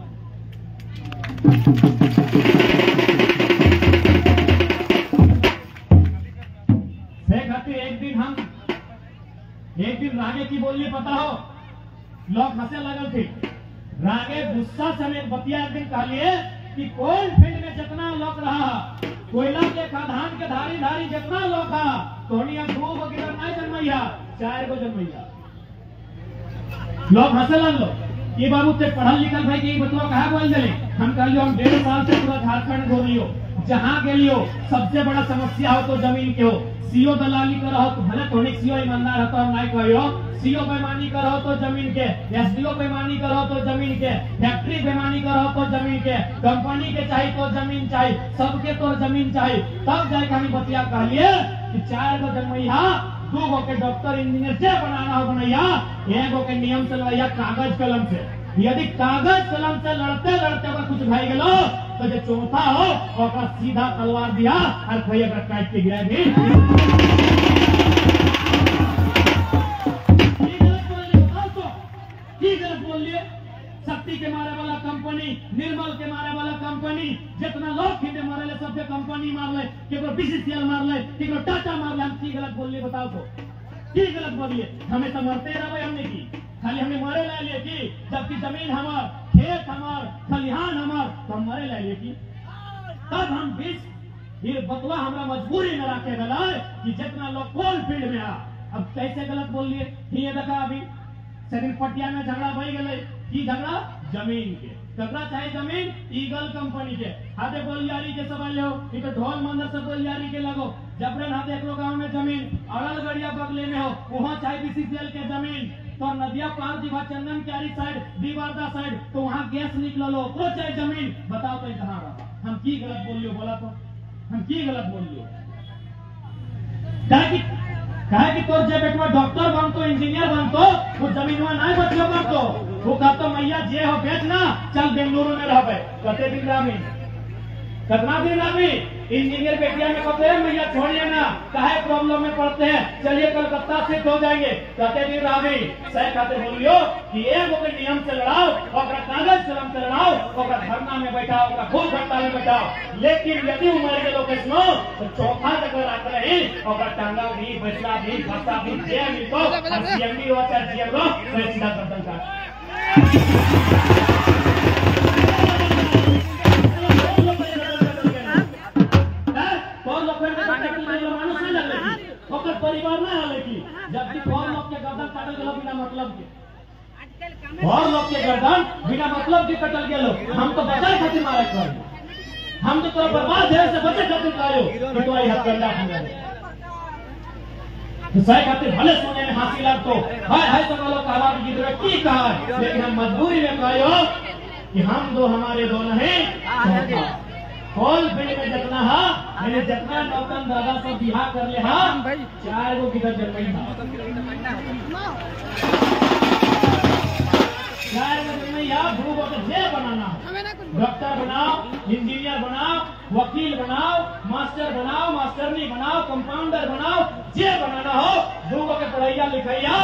एक दिन रागे की बोली पता हो, लोग हंसे लगल थे। रागे गुस्सा समेत बतिया एक दिन कहलिए कि कोल फील्ड में जितना लोग रहा, कोयला के खदान के धारी धारी जितना लोग था, तोड़िया 2 गो गिरर नहीं जन्मैया, 4 गो जन्मैया। लोग हंसे लगलो कि बाबू ते पढ़ल लिखल भाई की बतवा कहा बोल दिले। हम कहलियो हम 1.5 साल से पूरा झारखंड घूमियो, जहां गेलियो सबसे बड़ा समस्या हो तो जमीन के हो। सीओ दलाली कर रहो तो भले थोड़ी सीओ ईमानदार हो तो नहीं कहियो, सीओ बेईमानी कर रहो तो जमीन के, एसडीओ बेईमानी कर रहो तो जमीन के, फैक्ट्री बेईमानी कर रहो तो जमीन के, कंपनी के चाहिए तो जमीन चाहिए, सबके तो जमीन चाहिए। तब जाके हम बतिया कहलिए कि 4 गो जन्मैया, 2 गो के डॉक्टर इंजीनियर से बनाना हो बनैया, 1 गो के नियम से लड़ैया कागज कलम से। यदि कागज कलम से लड़ते लड़ते अगर कुछ भाई गलो तो जो चौथा हो और सीधा तलवार दिया और कोई अगर काट के गिरा भी गलत बोलिए। शक्ति के मारे वाला कंपनी, निर्मल के मारे वाला कंपनी, जितना लोग खिंडे मारे ले सबके कंपनी मार ले, केवल बीसीसीएल मार ले, केवल टाटा मार ले। हम की गलत बोलिए बताओ तो, की गलत बोलिए? हमें तो मरते रहे हमने की, खाली हमने मरे ले लिए की, जबकि जमीन हमार, खेत हमार, खलिहान हमार, तो हम मरे ले लिए की। तब हम बीच फिर बतवा हमारा मजबूरी में रखे गला कि जितना लोग कोल फील्ड में आ। अब कैसे गलत बोल लिए? ये देखा अभी सेकंड पटिया में झगड़ा बह गए की झगड़ा जमीन के, ककरा चाहे जमीन ईगल कंपनी के हाथे बोलियारी के सब लो, तो ढोल मंदिर से बोलियारी के लगो। जबरन हाथे एक गाँव में जमीन, अड़ल गड़िया बगले में हो, वहाँ चाहे बीसीसीएल के जमीन, तो नदिया पार दिवा चंदन क्यारी साइड, दीवारदा साइड, तो वहाँ गैस निकल लो, तो चाहे जमीन। बताओ तो कहाँ रहा? हम की गलत बोलियो? बोला तो हम की गलत बोलियो? कहे कि तोर जे बेटवा डॉक्टर बनतो, इंजीनियर बनतो, वो जमीनवा नहीं बचलो करतो, वो कहतो मैया जे हो बेचना, चल बेंगलुरु में रहबे। कते दिन रामी, कितना दिन रामी? इंजीनियर बेटिया में कहते हैं मैया छोड़िए ना, काहे प्रॉब्लम में पड़ते हैं, चलिए कलकत्ता शिफ्ट हो जाएंगे। कहते दिन रामी सह खाते बोलियो कि एक के नियम से लड़ाओ, और कागज कलम से लड़ाओ, और धरना में बैठाओ, खूब घंटा में बैठाओ। लेकिन यदि उमर के लोग सुनो तो चौथा तक रख रहे, और टांगा भी, बैठना भी, खस्ता भी, जे मिलतो, सीएमडी हो चाहे सीएम हो, तो सीधा गर्दन काट। परिवार ना हाले की, जबकि और लोग के गर्दन काटल गेलो बिना मतलब के, और लोग के गर्दन बिना मतलब के कटल गेलो। हम तो बचाए खातिर मारे कर, हम तो तोरा बर्बाद है से बचे खातिर कायो कि तो आई हथकंडा हो तो सही खातिर भले सोने में हाथी लगतो हाय हाय तो लोग कहवा की जरूरत की कहा, लेकिन हम मजबूरी में कायो कि हम दो हमारे दो नहीं। होल फील्ड में जितना हा, मैंने जितना नौतन दादा से बिहार कर ले हा, 4 गो किधर जन्मई हा, 4 गो जन्मई हा। 2 गो के जे बनाना, डॉक्टर बनाओ, इंजीनियर बनाओ, वकील बनाओ, मास्टर बनाओ, मास्टरनी बनाओ, कंपाउंडर बनाओ, जे बनाना हो। 2 गो के पढ़ैया लिखैया,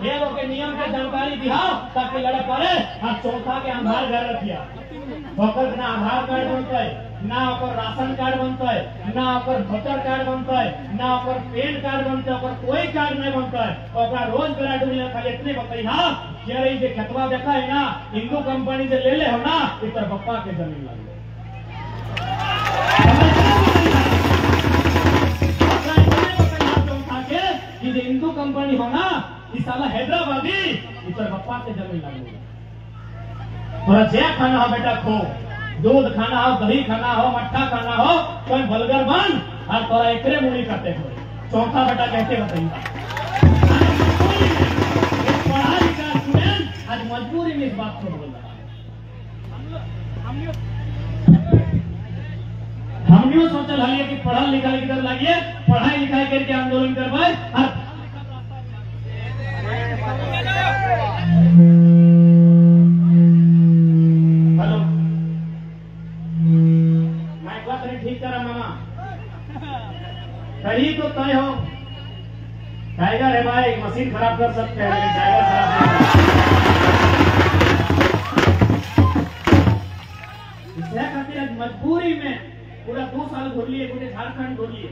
1 गो के नियम के जानकारी दिहाओ ताकि लड़े पड़े, और चौथा के आधार घर रखिया। ओकर ना आधार कार्ड बनता है, ना ओकर राशन कार्ड बनता है, ना ओकर वोटर कार्ड बनता है, ना ओकर पैन कार्ड बनता है, ओकर कोई कार्ड नहीं बनता है। ओकरा रोज बेरा डूबले खाली इतने बताई हा कि अरे ये खेतवा देखा है ना, हिंदू कंपनी से ले ले हो ना, इतर पप्पा के जमीन लग गई। हिंदू कंपनी हो ना, इस साला हैदराबादी, इतर पप्पा के जमीन लग गई। और जे खाना हो बेटा खो, दूध खाना हो, दही खाना हो, मट्ठा खाना हो, कोई बलगर बन और तोरा एकरे मुड़ी करते हो। चौथा बेटा कहते बताइए, पढ़ा लिखा स्टूडेंट आज मजबूरी में इस बात को बोल रहा है। हमने सोचल कहलिए कि पढ़ल लिखल की तरफ लागिए, पढ़ाई लिखाई करके आंदोलन करवाए। हेलो, मैं बात नहीं ठीक करा मामा, कहीं तो तय हो। टाइगर है भाई, मशीन खराब कर सकते हैं लेकिन टाइगर खराब नहीं। खातिर मजबूरी में पूरा 2 साल घूर लिए, पूरे झारखंड घूर लिए,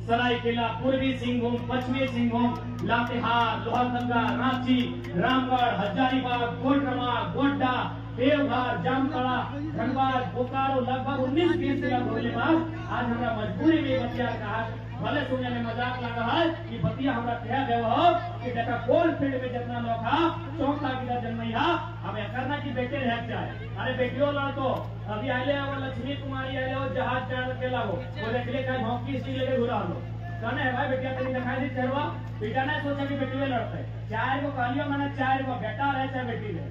सरायकेला, पूर्वी सिंहभूम, पश्चिमी सिंहभूम, लातेहार, लोहरदगा, रांची, रामगढ़, हजारीबाग, कोडरमा, गोड्डा, देवघर, जामताड़ा, धनबाद, बोकारो, लगभग 19-20 जिला घूरने बाद आज हमारा मजबूरी में बतिया कहा, भले सुनने में मजाक लगा है कि बतिया हमारा कह देव हो कि देखा कोल फील्ड में जितना लोग हा 14 की जन्मैया हमें करना की बेटे रह जाए। अरे बेटियों लड़को अभी आए हो, लक्ष्मी कुमारी आए हो, जहाज चढ़ के लगो वो देख ले कहीं भौंकी सी लेके घुरा लो कहने है भाई बेटिया तेरी दिखाई दी चढ़वा बेटा ने सोचा कि बेटी में लड़ते 4 को कहलियो मैंने 4 को बेटा रहे चाहे बेटी रहे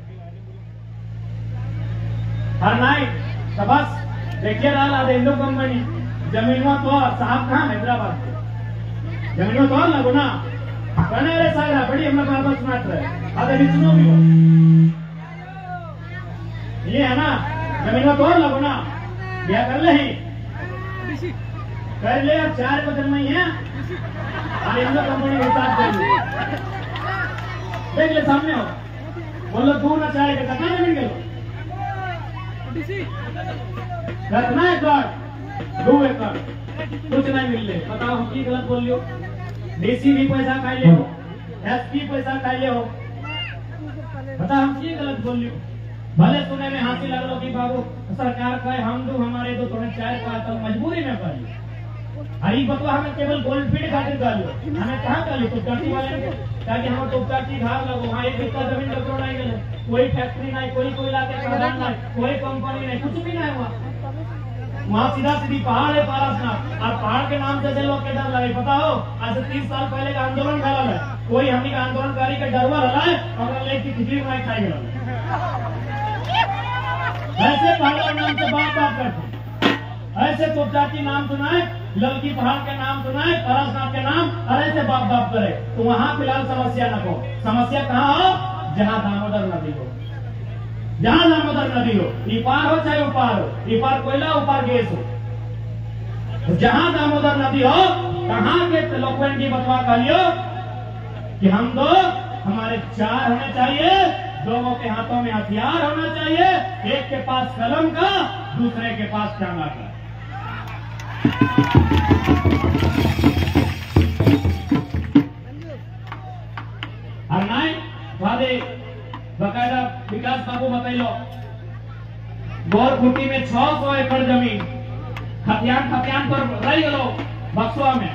हर नाइट तो बस देखिए रहा हिंदू कंपनी जमीनों तो साहब कहाँ हैदराबाद के जमीनों तो लगो ना कहने रे सागरा बड़ी हमें बार बार सुनाते रहे अरे विष्णु भी हो ये है ना जमीनों तो लगो ना क्या कर ले ही कर ले अब 4 को जन्म ही है और हिंदू कंपनी के साथ देख ले सामने हो बोलो दूर ना चाहे कितना जमीन के लो कितना एकड़ 2 एकड़ कुछ नहीं मिल रहे बताओ हम की गलत बोल लियो डीसी भी पैसा खाई ले हो एसपी पैसा खाई ले हो बताओ हम की गलत बोल लियो भले सुने में हाथी लग लो कि बाबू सरकार कहे हम दो हमारे दो थोड़े 4 का तो मजबूरी में कर लियो अरे बतवा हमें केवल गोल्ड फीड खातिर कर लियो हमें कहाँ कर लियो टुकटाटी वाले को ताकि हम टुकटाटी घर लगो वहाँ 1 एकड़ जमीन का तोड़ नहीं गए कोई फैक्ट्री नहीं कोई कोयला के खदान नहीं कोई कंपनी नहीं कुछ भी नहीं हुआ वहाँ सीधा सीधी पहाड़ है पारसनाथ और पहाड़ के नाम से लोग के डर लगे पता हो आज से 30 साल पहले का आंदोलन करा है कोई हमनी का आंदोलनकारी के डरवा रहा है और लेके खिचड़ी बनाई खाई गया ऐसे पहाड़ नाम से बात करते ऐसे तो जाति नाम सुनाए लड़की पहाड़ के नाम सुनाए पारसनाथ के नाम और ऐसे बाप करे तो वहाँ फिलहाल समस्या न हो समस्या कहाँ हो जहाँ दामोदर नदी हो जहाँ दामोदर नदी हो इपार हो चाहे उपार हो इपार कोयला उपार गैस हो जहाँ दामोदर नदी हो कहाँ के लोकवेन की बतवा कहियो कि हम दो हमारे 4 होने चाहिए दोनों के हाथों में हथियार होना चाहिए एक के पास कलम का दूसरे के पास टांगा का बकायदा विकास बाबू बताइलो गोरखुटी में 600 एकड़ जमीन खतियान पर रह गलो बक्सुआ में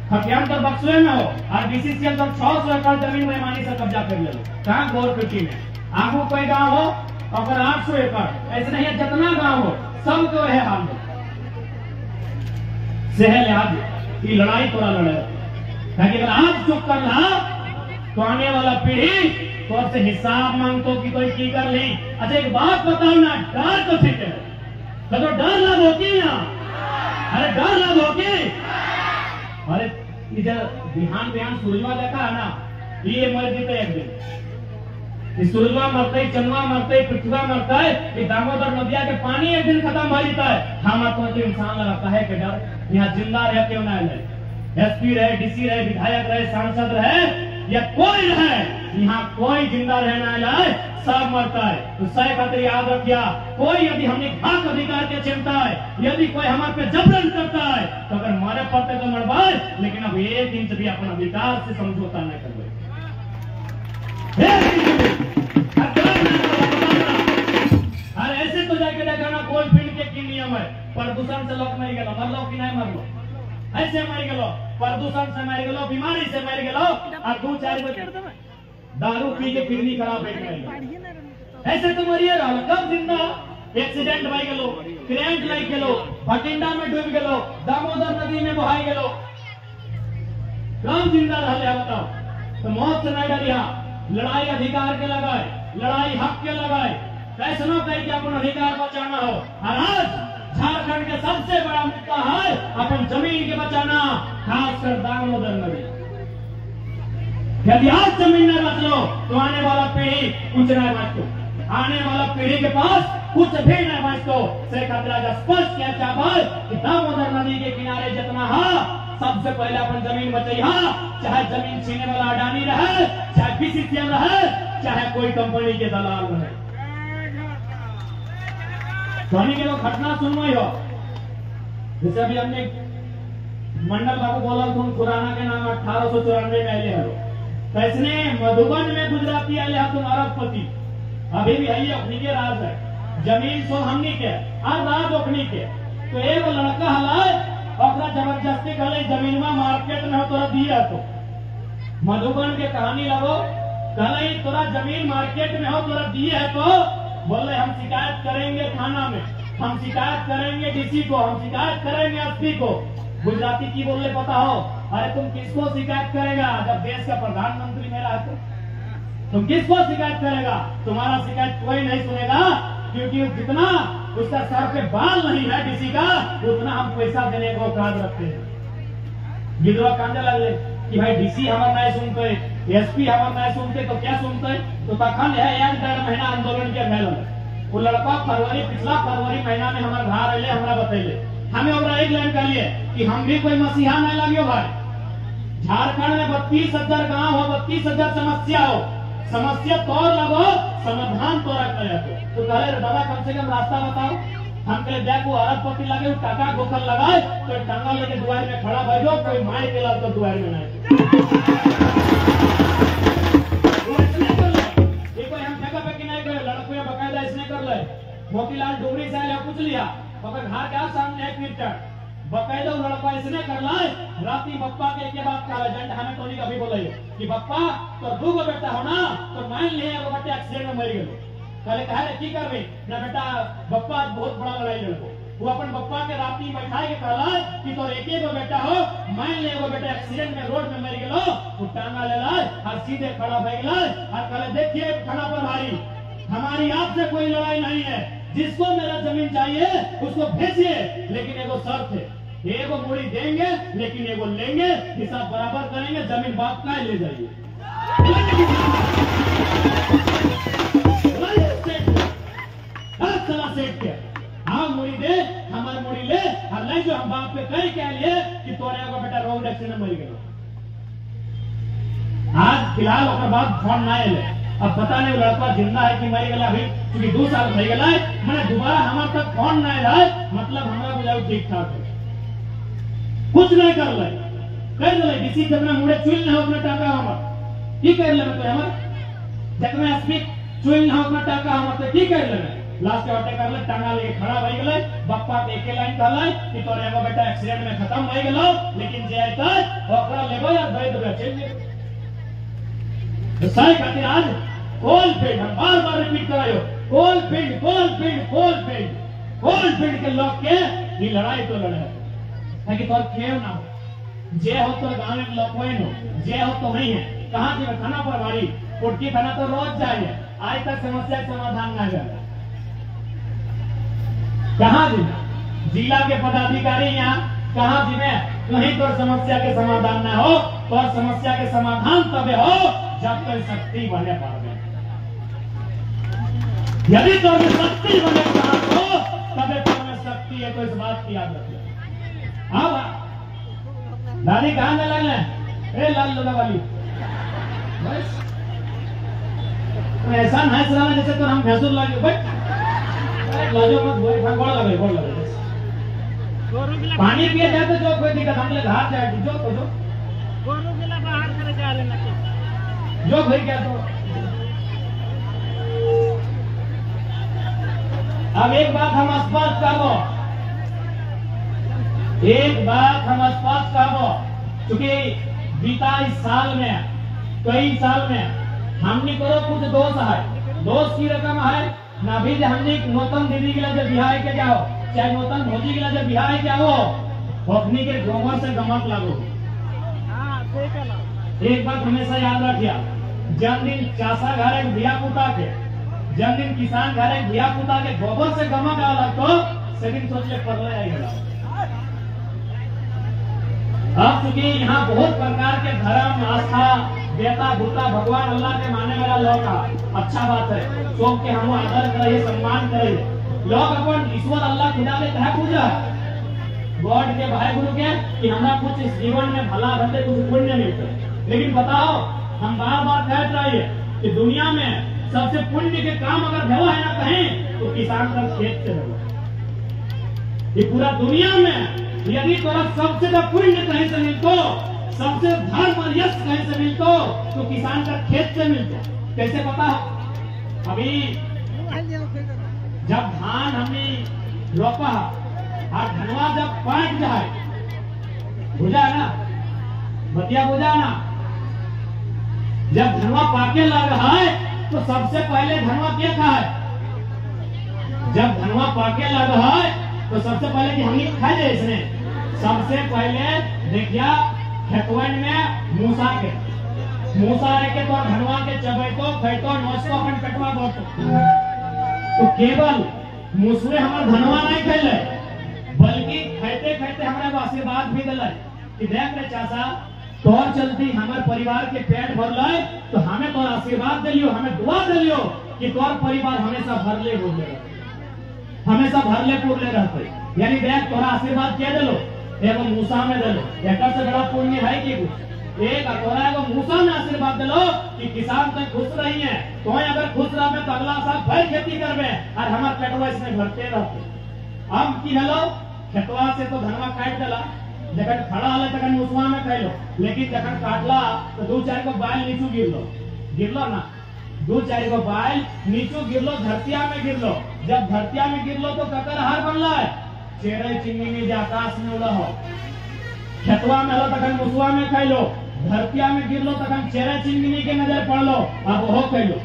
खतियान पर बक्सुए में हो और बीसीसीएल पर 600 एकड़ जमीन बेईमानी से कब्जा कर ले लो कहाँ गोरखुटी में आगू कोई गांव हो और 800 एकड़ ऐसे नहीं है जितना गांव हो सबको है हाल सेहल याद की लड़ाई थोड़ा लड़े ताकि अगर आज चुप कर रहा तो आने वाला पीढ़ी तो आपसे हिसाब मांगतो कि कोई की कर ली अच्छा एक बात बताओ ना डर तो ठीक है तो डर लग होती ना अरे डर लग होती अरे इधर बिहान सूरजवा देखा है ना ये मर जीते एक दिन सूरजवा मरते ही चंद्रमा मरते ही पृथ्वी मरता है ये दामोदर नदिया के पानी एक दिन खत्म हो जाता है हम आपको तो इंसान लगाता है कि डर यहाँ जिंदा रहे क्यों ना रहे एसपी रहे डीसी रहे विधायक रहे सांसद रहे या कोई रहे यहाँ कोई जिंदा रहना जाए सब मरता है तो सही खातिर याद रखिया कोई यदि हमने हक अधिकार के चिंता है यदि कोई हमारे पे जबरन करता है तो अगर मारे पड़ते तो मरवाए लेकिन अब 1 इंच भी अपना अधिकार से समझौता न करवे अरे ऐसे तो जाके देखना कोल फील्ड के की नियम है प्रदूषण से लोग मर गए मरलो कि नहीं मरलो ऐसे मर गलो प्रदूषण से मर गलो बीमारी से मर गलो और 2-4 बजे दारू पी के किडनी खराब बैठ गई ऐसे तो मरिए रहा कब जिंदा एक्सीडेंट भाई गलो करंट लग गलो भटिंडा में डूब गलो दामोदर नदी में बहाई गलो कब जिंदा रहा बताओ तो मौत से नहीं डरिया लड़ाई अधिकार के लगाए लड़ाई हक के लगाए फैसलों करके अपन अधिकार बचाना हो और आज झारखंड के सबसे बड़ा मुद्दा है अपन जमीन के बचाना, खासकर दामोदर नदी। यदि आज जमीन न बच लो तो आने वाला पीढ़ी कुछ न बच लो, आने वाला पीढ़ी के पास कुछ भी न बच लो। शेख हसीना स्पष्ट किया चाहे कि दामोदर नदी के किनारे जितना है सबसे पहले अपन जमीन बचाई, चाहे जमीन छीने वाला अडानी रहे, चाहे बीसीसीएल रहे, चाहे कोई कंपनी के दलाल रहे। धोनी के वो घटना सुन रही हो, जैसे अभी हमने मंडल बाबू बोला तुम खुराना के नाम 1894 में आए हो, कैसने मधुबन में गुजराती आए हो तुम अरबपति, अभी भी है अपनी के राज है, जमीन सो हमनी के और राज अपनी के। तो एक लड़का हलाए और जबरदस्ती कहले जमीन में मार्केट में हो तोरा दिया, तो मधुबन के कहानी लगो कहले तोरा जमीन मार्केट में हो तोरा दिए है, तो बोले हम शिकायत करेंगे थाना में, हम शिकायत करेंगे डीसी को, हम शिकायत करेंगे एसपी को। गुजराती की बोले पता हो, अरे तुम किसको शिकायत करेगा जब देश का प्रधानमंत्री मेरा है, तो तुम किसको शिकायत करेगा? तुम्हारा शिकायत कोई नहीं सुनेगा, क्योंकि जितना उसका सर पे बाल नहीं है डीसी का, उतना हम पैसा देने को औकात रखते हैं। विद्रोह कांदे लगे कि भाई डीसी हमारा नहीं सुनते, एसपी हमारा नहीं सुनते, तो क्या सुनते? तो तखन है 1-1.5 महीना आंदोलन के भेल। वो लड़का पिछला फरवरी महीना में हमारे घर अले, हमारा बतैले, हमें ओकरा एक लाइन कहलिए कि हम भी कोई मसीहा नहीं लगियो भाई। झारखंड में 32,000 गाँव हो, 32,000 समस्या हो, समस्या तोड़ लगो, समाधान तोड़ा करे। तो कहे दादा कम से कम रास्ता बताओ। हम कहे देखो अरबपति लगे टाका गोखल लगाए तो टांगा लेके दुआर में खड़ा भेजो, कोई मार के लाओ तो दुआर में नहीं। ये कोई हम जगह पे कि नहीं गए, लड़के बकायदा इसने कर ले। मोतीलाल डुमरी से आया पूछ लिया, मगर घर के सामने है कीर्तन बकायदा लड़का इसने कर लाए। राती बप्पा के एक बात कहा एजेंट हमें तो नहीं कभी बोले कि बप्पा तो 2 बेटा हो ना, तो मान ले वो बेटा एक्सीडेंट में मर गए। कहले कहे की कर ना बेटा, बप्पा बहुत बड़ा लड़ाई लड़को। वो अपन बप्पा के राती बैठाए के कहला कि तो एक गो बेटा हो, मान ले वो बेटा एक्सीडेंट में रोड में मर गेलो, वो टांगा ले लाए और सीधे खड़ा भय गेला और कहले देखिए थाना पर भाई, हमारी आपसे कोई लड़ाई नहीं है, जिसको मेरा जमीन चाहिए उसको भेजिए, लेकिन एगो शर्त है, एगो मुड़ी देंगे लेकिन एगो लेंगे, हिसाब बराबर करेंगे, जमीन बाप का ले जाइए। हाँ मुड़ी दे, हमारे मुड़ी ले, और नहीं जो हम बाप पे कह के लिए कि तोरे एगो बेटा रोड एक्सीडेंट में मर गया। आज फिलहाल ओकर बाद फोन ना आए, अब पता नहीं लड़का जिंदा है कि मर गया, अभी क्योंकि 2 साल हो गया मैंने दोबारा हमारे तक फोन ना आए, मतलब हमारा बुझाओ ठीक ठाक है, कुछ नहीं कर ले कह दे किसी जब मुड़े चुल ना अपना टाका हमर की कर ले, तो हमर जब में एसपी चुल ना अपना टाका हमर तो की कर ले। लास्ट अटैक कर ले, टांगा लेके खड़ा भई गेले, बप्पा के एक लाइन कहले कि तोरे एगो बेटा एक्सीडेंट में खत्म भई गेलो, लेकिन जे आइता ओकरा लेबो या दे देबे चल जे। तो सही खातिर आज कोलफील्ड हम बार-बार रिपीट करायो, कोलफील्ड कोलफील्ड कोलफील्ड कोलफील्ड के लोग के ये लड़ाई तो लड़े है कि तोर खेव ना हो, जे हो तो गांव में लोग कोई नो, जे हो तो नहीं है, कहां से थाना पर भारी पुटकी थाना तो रोज जाए, आज तक समस्या का समाधान ना हुआ। कहां जिला के पदाधिकारी यहाँ कहां जिम्मे कहीं तो समस्या के समाधान ना हो, तो समस्या के समाधान तबे हो जब तक शक्ति बने पावे। यदि तो शक्ति बने हो तबे तो शक्ति है, तो इस बात की याद रखिए। अब दादी कहां जाने लगले, लाल लोला वाली बस ऐसा हंस रहा जैसे तो हम भैंसुर लगे बट लाजो मत बोल, भगवान लगे बोल लगे पानी पिए जाए तो जो कोई दिक्कत हम लोग हाथ जाए जो तो जो गोरू के ला बाहर करे जा लेना जो भाई क्या तो। अब एक बात हम स्पष्ट करो, एक बात हम स्पष्ट करो, क्योंकि बीता इस साल में कई साल में हमने करो कुछ दोष है, दोष की रकम है ना भी हमने नौतन दीदी के लिए बिहार के जाओ, चाहे नौतन भौजी के लिए बिहार के आओ, अपनी के गोबर से गमक लगो। एक बात हमेशा याद रखिए, जन्मदिन चासा घर धिया पुता के, जन्मदिन किसान घर धिया पुता के गोबर से गमक अलग तो सेकंड सोच ले पढ़ ले आएगा। अब चूंकि यहाँ बहुत प्रकार के धर्म आस्था देवता भूता भगवान अल्लाह के मानने वाला लोग अच्छा बात है, सोच के हम आदर करिए सम्मान करिए। लोग अपन ईश्वर अल्लाह खुदा ले कहा पूजा गॉड के भाई गुरु के कि हमारा कुछ इस जीवन में भला भले कुछ पुण्य मिलते। लेकिन बताओ हम बार बार कहते रहिए कि दुनिया में सबसे पुण्य के काम अगर हुआ है ना कहीं तो किसान का खेत से हुआ। ये पूरा दुनिया में यदि तोरा सबसे ज्यादा पुण्य कहीं से मिलतो, सबसे धर्म और यश कहीं से मिलतो तो किसान का खेत से मिलतो। कैसे पता हो? अभी जब धान हमने रोपा और धनवा जब पाक जाए बुझा ना बतिया बुझा ना, जब धनवा पाके लग रहा है तो सबसे पहले धनवा क्या खाए? जब धनवा पाके लग रहा है तो सबसे पहले कि हमने खाए जाए इसने सबसे पहले देखिया खेतवन में मूसा के तो धनवा के चबैतो खैतो नोचतो अपन कटवा बोतो। तो केवल मूसरे हमार धनवा नहीं खेले बल्कि खाते खाते हमारे आशीर्वाद भी दिला कि देख रे चाचा तोर चलती हमारे परिवार के पेट भर लाए तो हमें तोर आशीर्वाद दिलियो, हमें दुआ दिलियो कि तोर परिवार हमेशा भरले बोले हमेशा भरले पूरले रहते। यानी देख तोरा आशीर्वाद क्या दिलो एगो मूसा में दिलो, एक से बड़ा पुण्य है कि कुछ एक तोरा एगो मूसा में आशीर्वाद दिलो कि किसान तो खुश रही है, तो अगर खुश रहे तो अगला साल फिर खेती करबे और हमारे पेटवा इसमें भरते रहते। अब की हेलो खेतवा से तो धनवा काट दिला, जखन खड़ा हले तखन मुसवा में खाइलो, लेकिन जखन काटला तो दो चार को बाल नीचू गिरलो ना, दो चार को बाल नीचू गिरलो, धरतिया में गिरलो। जब धरतिया में गिरलो तो ककर हार बनला है चेरे चिंगनी जो आकाश में उड़ा हो। खेतवा में हलो तखन मुसवा में खाइलो, धरतिया में गिरलो तखन चेरे चिंगनी के नजर पड़लो, अब हो खाइलो।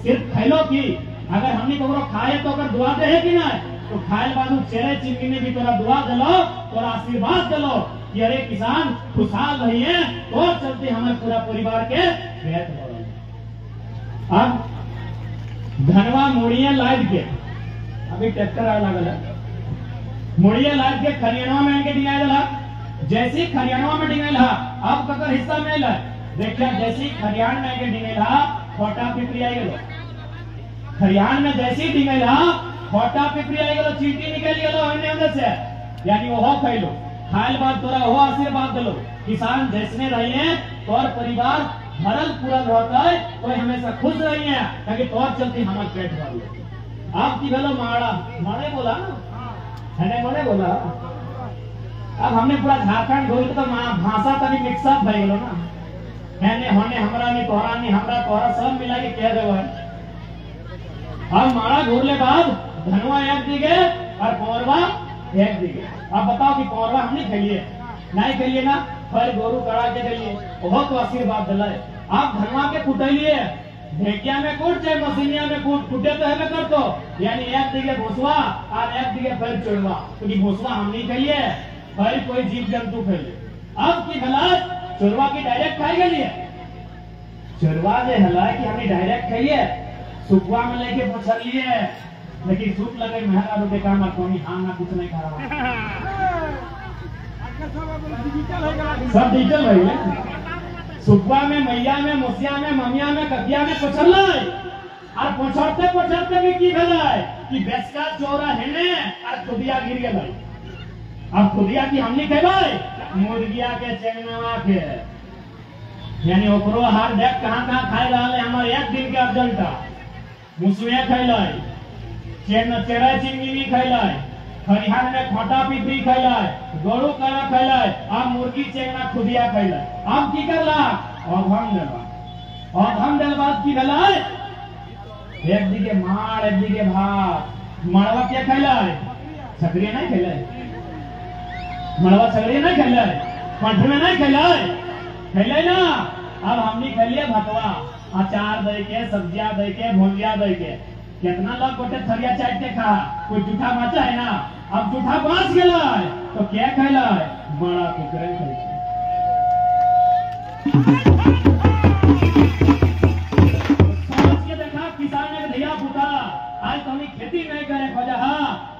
सिर्फ खाइलो की अगर हमने ककरो खाए तो अगर दुआ दे है कि ना तो खाए बाजू चेहरे चिंगनी भी तोरा दुआ दिलो, तोरा आशीर्वाद दिलो कि अरे किसान खुशहाल रहिए तो चलते हमारे पूरा परिवार के पेट भरल। अब धनवा मुड़िया लाद के अभी ट्रैक्टर आने लगल है, मुड़िया लाद के खरियानवा में इनके डिंगाई दिला। जैसे खरियानवा में डिंगाई ला अब ककर हिस्सा में ला देखिए, जैसे खरियान में इनके डिंगाई ला छोटा पिपरी आई गलो, खरियान में जैसे डिंगाई ला छोटा पिपरी आई गलो, चींटी निकल गलो अन्य अंदर से, यानी वो खाइलो। खाइल बाद तोरा वो आशीर्वाद दिलो किसान जैसने रहिए तोर परिवार भरल पूरा रहता है तो हमेशा खुश रहिए ताकि तोर चलती हमारे पेट भर। आप की बोलो माड़े बोला ना मोड़े बोला। अब हमने पूरा झारखंड घूम तो भाषा तभी मिक्सअप भर गलो ना, हैने होने हमरा नहीं तोहरा नहीं हमरा तोहरा सब मिला के कह देव। अब माड़ा घूरले बाद धनवा एक दिगे और पौरवा एक दिगे। अब बताओ कि पौरवा हम नहीं खेलिए ना, फल गोरू कड़ा के दिलिए बहुत तो आशीर्वाद दिला। आप धनवा के कुटलिए ढेकिया में कूट चाहे मसीनिया में कूट कुटे तो है कर तो, यानी एक दिगे भोसवा और एक दिगे फल चोरवा, क्योंकि भोसवा हम नहीं खेलिए फल कोई जीव जंतु खेलिए। अब की गलत चोरवा की डायरेक्ट खाई गई है, चोरवा जो हला कि हमने डायरेक्ट खाइए सुखवा में लेके पछड़ लिए, लेकिन सूप लगे महंगा रोटे काम कोई हाँ ना कुछ नहीं खा सब डिजिटल भाई है। सुखवा में मैया में मुसिया में ममिया में ककिया में पछड़ और पछड़ते भी की भेलाय कि बेचका चोरा हेने और खुदिया गिर गए। अब खुदिया की हमने खेलाय मुर्गिया के चेंगनवा के, यानी ओकरो हार देख कहां खाए रहा है हमारे एक दिन के अर्जेंटा मुसुए खैलाय, चेरा चिंगनी खैलाय, खरिहान में खोटा पिपरी खैलाय, गोरू करा खैलाय, अब मुर्गी चेंगना खुदिया खैलाय। अब की करला अधम देल बाद की भेलाय एक दिगे मार एक दिगे भात। मड़वा क्या खैलाय छकरिया नहीं खैलाय, मड़वा छकरिया नहीं खैलाय, कंठ में नहीं खैलाय ना। अब हमने खैलिए भतवा अचार दे के सब्जियां दे के भुंजिया दे के, कितना लोग गोटे थरिया चाट के खा, कोई जूठा बचा है ना। अब जूठा बच गया तो क्या खैला बड़ा कुकरे सोच के देखा किसान ने धिया पुता आज तो हमें खेती नहीं करे खोजा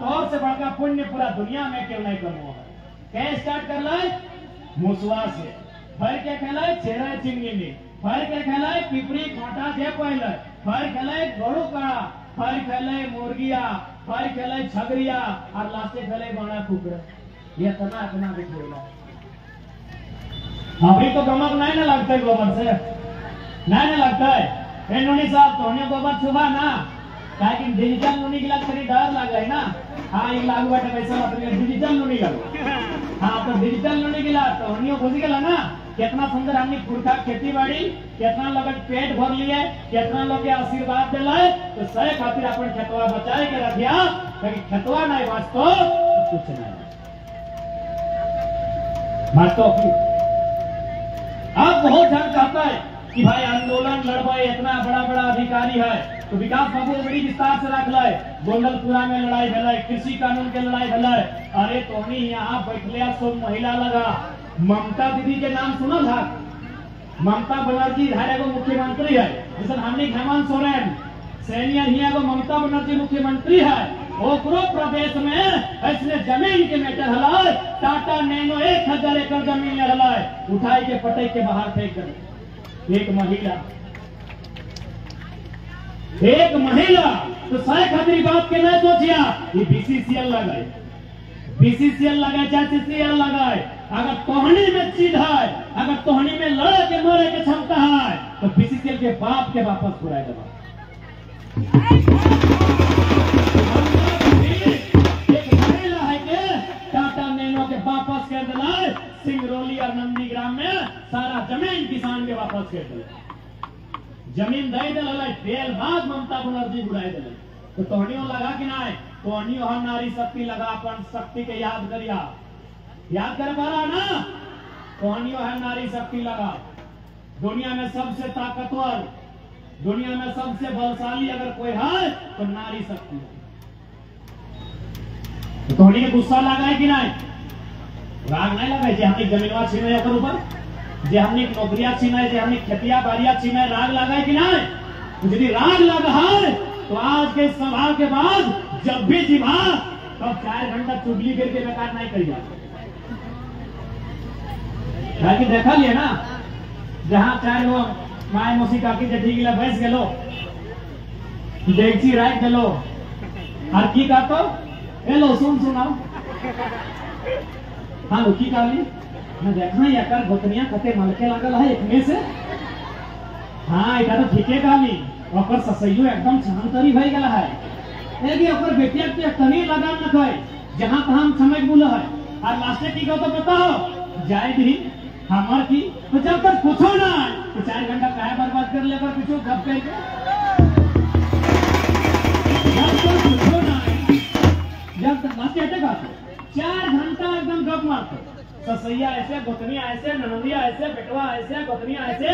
तो और से बड़का पुण्य क्यों नहीं कमो है क्या स्टार्ट कर लाए मुसवा से फर के खेलाए चेहरा चिंगिनी फर के खेलाए पिपरी खोटा जे पहले फर खेलाए घोड़ू काड़ा फर खेलाए मुर्गिया फर खेलाए छगरिया और लास्टे खेलाए बाणा कुकड़ा ये तना इतना भी खेला अभी तो गमक नहीं ना लगता है गोबर से नहीं ना लगता है नूनी साहब तो उन्हें गोबर छुपा ना लेकिन डिजिटल नूनी की लग थोड़ी डर लग गई ना हाँ ये लागू बैठे पैसा मतलब डिजिटल नूनी लग हाँ तो डिजिटल नूनी की लग तो उन्हें खुशी गला ना कितना सुंदर हमने पुरखा खेती बाड़ी कितना लोग पेट भर लिए कितना लोग के आशीर्वाद दिलाए तो सही खातिर अपन खेतवा बचाए के रखिया क्योंकि खेतवा नहीं वास्तव तो कुछ नहीं वास्तव अब बहुत जन कहता है कि भाई आंदोलन लड़वाए इतना बड़ा बड़ा अधिकारी है तो विकास बाबू बड़ी विस्तार से रख लाए गोंडलपुरा में लड़ाई भलाई कृषि कानून के लड़ाई भलाई अरे तोहनी यहाँ बैठलिया सो महिला लगा ममता दीदी के नाम सुना था ममता बनर्जी धारे को मुख्यमंत्री है जैसे हमने हेमंत सोरेन सैनियर हिया को ममता बनर्जी मुख्यमंत्री है ओकरो प्रदेश में ऐसे जमीन के मेटर हलाए टाटा नैनो 1000 एकड़ जमीन हलाए उठाई के पटई के बाहर फेंक कर एक महिला तो सही खातिर बात के नहीं सोचिया ये बीसीसीएल लगाए चाहे सीसीएल लगाए अगर तोहनी में चीज है अगर तोहनी में लड़े के मरे के क्षमता है तो बीसीसीएल के बाप के वापस बुलाए देगा वापस कर दिलाए सिंगरौली और नंदीग्राम में सारा जमीन किसान के वापस कर दिलाए जमीन दे दिलाए फेल बाद ममता बनर्जी बुलाए दिलाए तो तोहनियों लगा कि ना तोहनियों हम नारी शक्ति लगा अपन शक्ति के याद करिया याद कर पा रहा ना तोहनियों है नारी शक्ति लगा दुनिया में सबसे ताकतवर दुनिया में सबसे बलशाली अगर कोई है तो नारी शक्ति तो तोहनी के गुस्सा लगा है कि नहीं राग नहीं लगा जे हमने जमीनवा छीने ओकर ऊपर जे हमने नौकरिया छीने जे हमने खेतिया बाड़िया छीने राग लगा है कि नहीं यदि राग लगा है तो आज के सभा के बाद जब भी जीवा तब 4 घंटा चुगली करके बेकार नहीं करिए बाकी देखा लिए ना जहां 4 गो माय मौसी काकी जेठी गिला बैस गेलो देखी राख गेलो और की कहतो हेलो सुनाओ हाँ रुकी काली मैं देखना याकर गोतनिया कते मलके लागल है एक में से हाँ इधर तो ठीके काली ओकर ससैयो एकदम शांतरी भई गेला है एगी ओकर बेटिया के तनी लगा न कहे जहां तहां समय बोल है और लास्ट की तो बताओ जाए भी हमर की तो जब तक पूछो ना तो 4 घंटा काहे बर्बाद कर लेकर पूछो गप करके जब तक पूछो ना जब तक लास्ट ऐसे का 4 घंटा एकदम गप मारते ससैया ऐसे गोतनिया ऐसे ननदिया ऐसे बेटवा ऐसे गोतनिया ऐसे